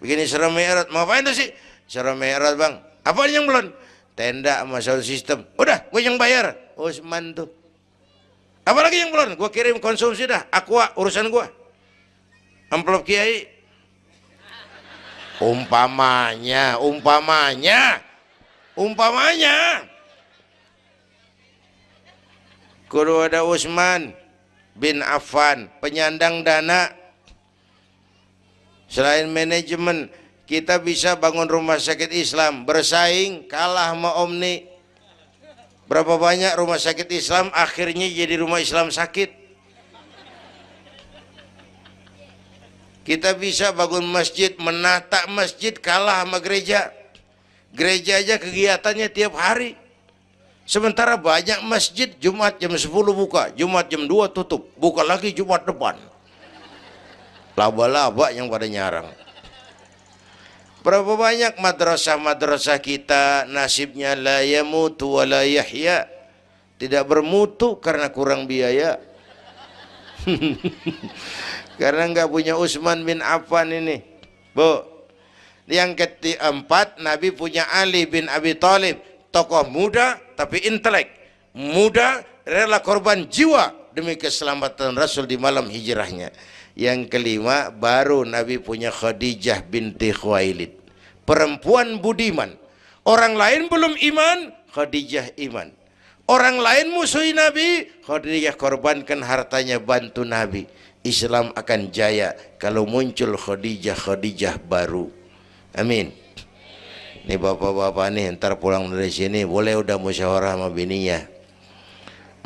Begini Isra Mi'raj, mau apain tuh sih? Isra Mi'raj Bang, apa yang belum? Tenda sama sound system. Udah, gue yang bayar. Utsman tuh. Apalagi yang belum? Gue kirim konsumsi dah. Aqua urusan gue. Amplop kiai. Umpamanya. Kudu ada Utsman bin Affan, penyandang dana. Selain manajemen, kita bisa bangun rumah sakit Islam, bersaing kalah sama Omni. Berapa banyak rumah sakit Islam akhirnya jadi rumah Islam sakit. Kita bisa bangun masjid, menata masjid, kalah sama gereja. Gereja aja kegiatannya tiap hari. Sementara banyak masjid Jumat jam 10 buka, Jumat jam 2 tutup, buka lagi Jumat depan. Laba-laba yang pada nyarang. Berapa banyak madrasah-madrasah kita nasibnya la yamutu wa la yahya. Tidak bermutu karena kurang biaya. Karena nggak punya Utsman bin Affan ini. Bu. Yang keempat, Nabi punya Ali bin Abi Thalib, tokoh muda tapi intelek, muda rela korban jiwa demi keselamatan Rasul di malam hijrahnya. Yang kelima, baru Nabi punya Khadijah binti Khuwailid, perempuan budiman. Orang lain belum iman, Khadijah iman. Orang lain musuhi Nabi, Khadijah korbankan hartanya bantu Nabi. Islam akan jaya kalau muncul Khadijah baru. Amin. Nih bapak-bapak nih, ntar pulang dari sini boleh udah musyawarah sama bininya.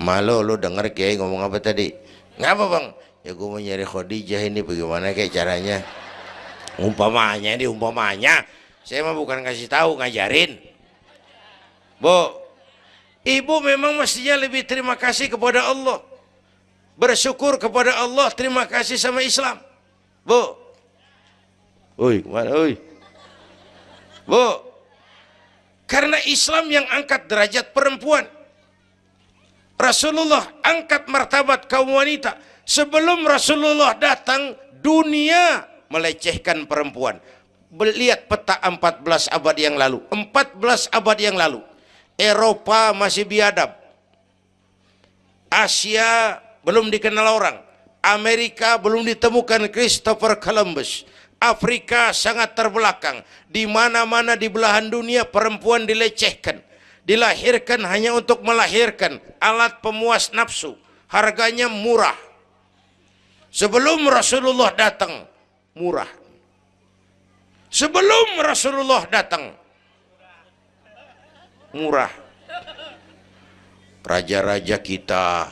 Malu lu denger Kiai ngomong apa tadi? Ngapa bang? Ya gue mau nyari Khadijah ini, bagaimana kayak caranya? Umpamanya ini umpamanya. Saya mah bukan kasih tahu, ngajarin. Bu, ibu memang mestinya lebih terima kasih kepada Allah, bersyukur kepada Allah, terima kasih sama Islam. Bu, oi, mana oi? Bu, karena Islam yang angkat derajat perempuan. Rasulullah angkat martabat kaum wanita. Sebelum Rasulullah datang, dunia melecehkan perempuan. Lihat peta 14 abad yang lalu. 14 abad yang lalu, Eropa masih biadab, Asia belum dikenal orang, Amerika belum ditemukan Christopher Columbus, Afrika sangat terbelakang. Di mana-mana di belahan dunia perempuan dilecehkan, dilahirkan hanya untuk melahirkan, alat pemuas nafsu, harganya murah. Sebelum Rasulullah datang, murah. Sebelum Rasulullah datang, murah. Raja-raja kita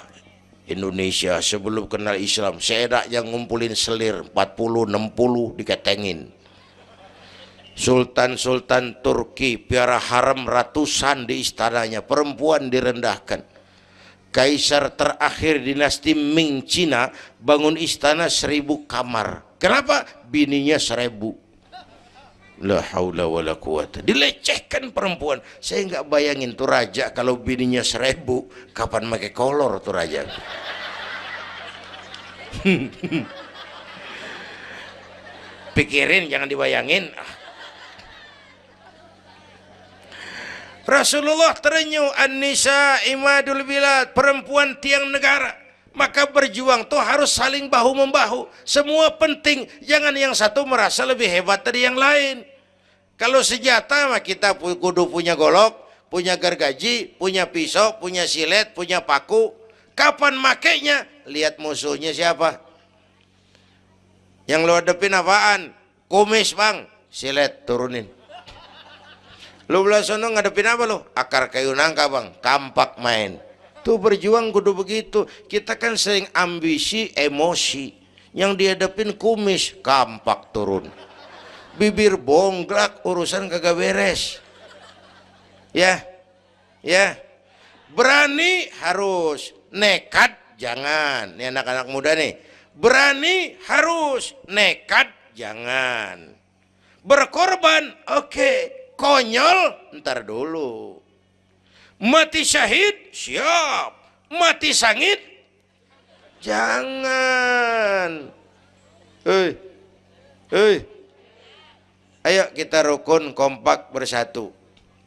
Indonesia sebelum kenal Islam, seedak yang ngumpulin selir 40-60 diketengin. Sultan-sultan Turki piara haram ratusan di istananya, perempuan direndahkan. Kaisar terakhir dinasti Ming Cina bangun istana 1000 kamar. Kenapa? Bininya 1000. La haula wala quwata. Dilecehkan perempuan. Saya nggak bayangin tuh raja kalau bininya 1000, kapan pakai kolor tuh raja. Pikirin, jangan dibayangin. Rasulullah terenyuh, an-nisa imadul bilad, perempuan tiang negara. Maka berjuang tuh harus saling bahu-membahu. Semua penting, jangan yang satu merasa lebih hebat dari yang lain. Kalau senjata mah kita kudu punya golok, punya gergaji, punya pisau, punya silet, punya paku. Kapan makainya? Lihat musuhnya siapa. Yang lo hadapin apaan? Kumis bang, silet turunin. Lo belah sono ngadepin apa lo? Akar kayu nangka bang, kampak main. Tuh berjuang kudu begitu. Kita kan sering ambisi, emosi. Yang dihadapin kumis, kampak turun. Bibir bonglak, urusan kagak beres. Ya, ya. Berani harus, nekat jangan. Ini anak-anak muda nih. Berani harus, nekat jangan. Berkorban, oke. Konyol, ntar dulu. Mati syahid, siap. Mati sangit, jangan. Ayo kita rukun, kompak, bersatu.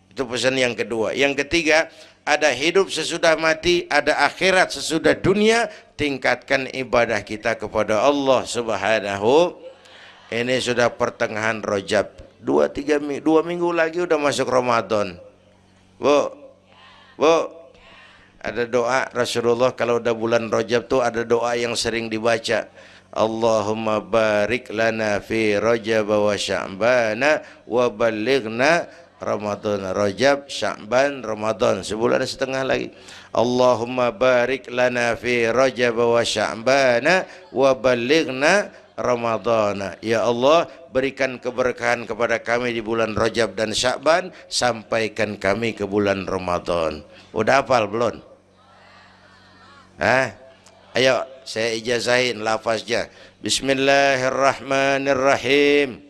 Itu pesan yang kedua. Yang ketiga, ada hidup sesudah mati, ada akhirat sesudah dunia. Tingkatkan ibadah kita kepada Allah Subhanahu. Ini sudah pertengahan Rajab. 2 minggu lagi udah masuk Ramadan. Bu, ada doa Rasulullah kalau udah bulan Rajab tuh ada doa yang sering dibaca. Allahumma barik lana fi Rajab wa Sya'bana wa ballighna Ramadan. Rajab, Sya'ban, Ramadan, sebulan setengah lagi. Allahumma barik lana fi Rajab wa Sya'bana wa ballighna Ramadana. Ya Allah, berikan keberkahan kepada kami di bulan Rajab dan Sya'ban, sampaikan kami ke bulan Ramadan. Udah hafal belum? Hah? Ayo saya ijazahin lafaznya. Bismillahirrahmanirrahim.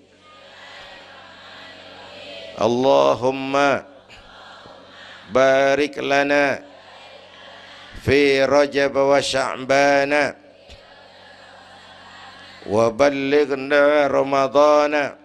Allahumma barik lana fi Rajab wa Sya'bana wa ballighna Ramadana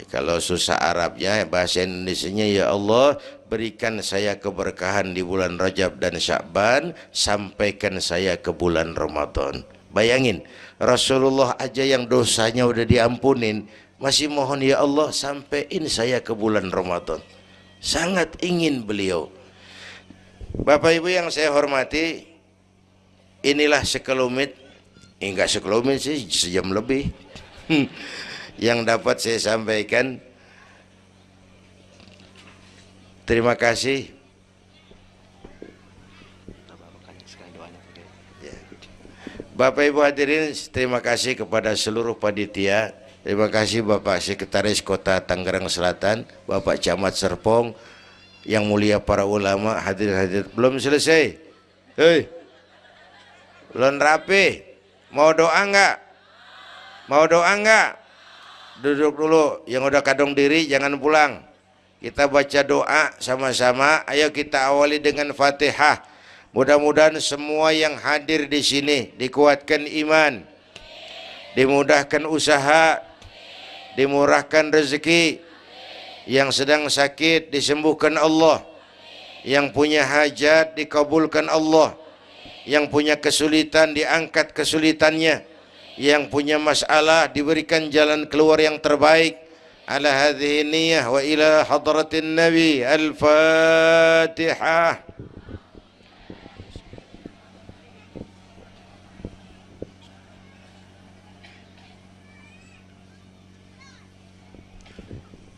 Kalau susah Arabnya, bahasa Indonesianya, ya Allah berikan saya keberkahan di bulan Rajab dan Sya'ban, sampaikan saya ke bulan Ramadan. Bayangin, Rasulullah aja yang dosanya udah diampunin, masih mohon ya Allah sampaiin saya ke bulan Ramadan. Sangat ingin beliau. Bapak Ibu yang saya hormati, inilah sekelumit, enggak sekelumit sih, sejam lebih yang dapat saya sampaikan. Terima kasih. Bapak Ibu hadirin, terima kasih kepada seluruh panitia. Terima kasih Bapak Sekretaris Kota Tangerang Selatan, Bapak Camat Serpong, yang mulia para ulama, hadir-hadir. Belum selesai. Hei, belum rapi. Mau doa enggak? Mau doa enggak? Duduk dulu, yang udah kadung diri jangan pulang. Kita baca doa sama-sama. Ayo kita awali dengan Fatihah. Mudah-mudahan semua yang hadir di sini dikuatkan iman, dimudahkan usaha, dimurahkan rezeki, yang sedang sakit disembuhkan Allah, yang punya hajat dikabulkan Allah, yang punya kesulitan diangkat kesulitannya, yang punya masalah diberikan jalan keluar yang terbaik. Ala hadhihi niyyah wa ila hadratin nabi. Al-Fatihah.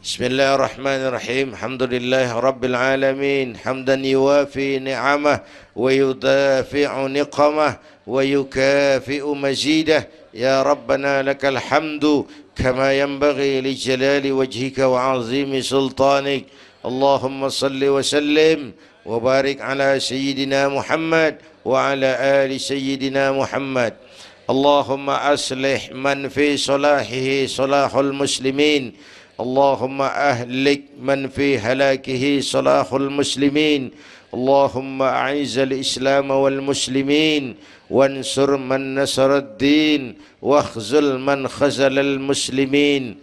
Bismillahirrahmanirrahim. Alhamdulillah rabbil alamin, hamdan yuwafi ni'amah wa yudafi'u niqamah wa yukafi'u mazidah. Ya Rabbana lakal hamdu kama yanbaghi li jalali wajhika wa azimi sultanik. Allahumma salli wa sallim wa barik ala sayyidina Muhammad wa ala ali sayyidina Muhammad. Allahumma aslih man fi salahihi salahul muslimin. Allahumma ahlik man fi halakihi salahul muslimin. Allahumma a'izzal islam wal muslimin wansur man nasarad din wakhzul man khazalal muslimin.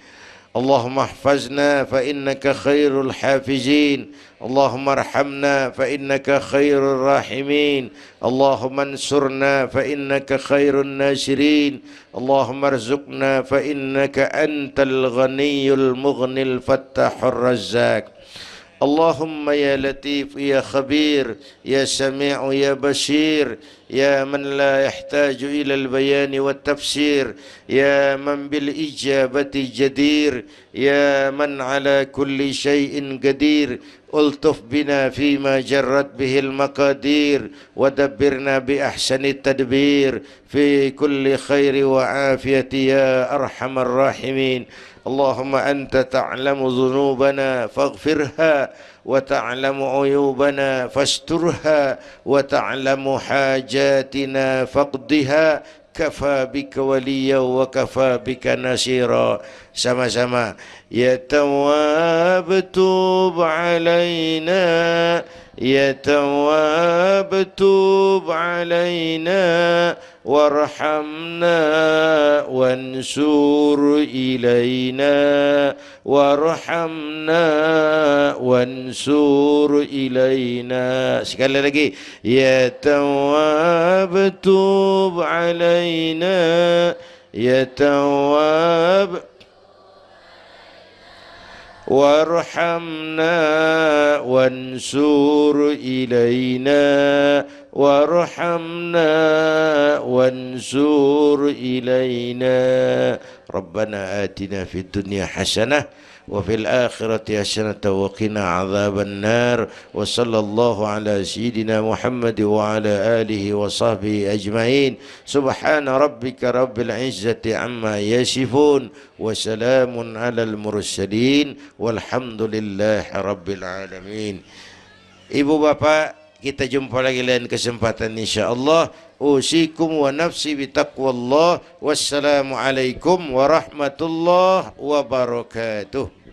Allahumma ihfazna fa innaka khairul hafizin. Allahumma arhamna fa innaka khairur rahimin. Allahumma ansurna fa innaka khairun nasirin. Allahumma arzuqna fa innaka antal ghaniyul mughnil fattahur razzaq. Allahumma ya latif ya khabir ya sami'u ya basir ya man la yahtaju ila al-bayan wa tafsir ya man bil ijabati jadir ya man ala kulli shay'in qadir. Ultuf bina fima jarrat bihil maqadir wa dabbirna bi ahsani tadbir fi kulli khairi wa afiyati ya arhamar rahimin. Allahumma anta ta'lamu dhunubana faghfirha wa ta'lamu uyubana fasturha wa ta'lamu hajatina faqdiha. Kafa bika waliya wa kafa bika nasira. Sama-sama. Ya Tawwab tub alaina, Ya Tawwab tub alaina warhamna wansur ilaina, warhamna wansur ilaina. Sekali lagi. Ya Tawwab tub alaina, Ya Tawwab warhamna wansur ilaina, warhamna wansur ilaina. Rabbana atina fid dunya hasanah wa fil akhirati hasanah wa qina adzaban nar. Wa sallallahu ala sayyidina Muhammad wa ala alihi wa sahbihi ajma'in. Subhana rabbika rabbil izzati amma yasifun wa salamun alal mursalin walhamdulillahi rabbil alamin. Ibu bapak, kita jumpa lagi lain kesempatan insyaallah. Usikum wa nafsi bitaqwallah. Wassalamu alaikum warahmatullahi wabarakatuh.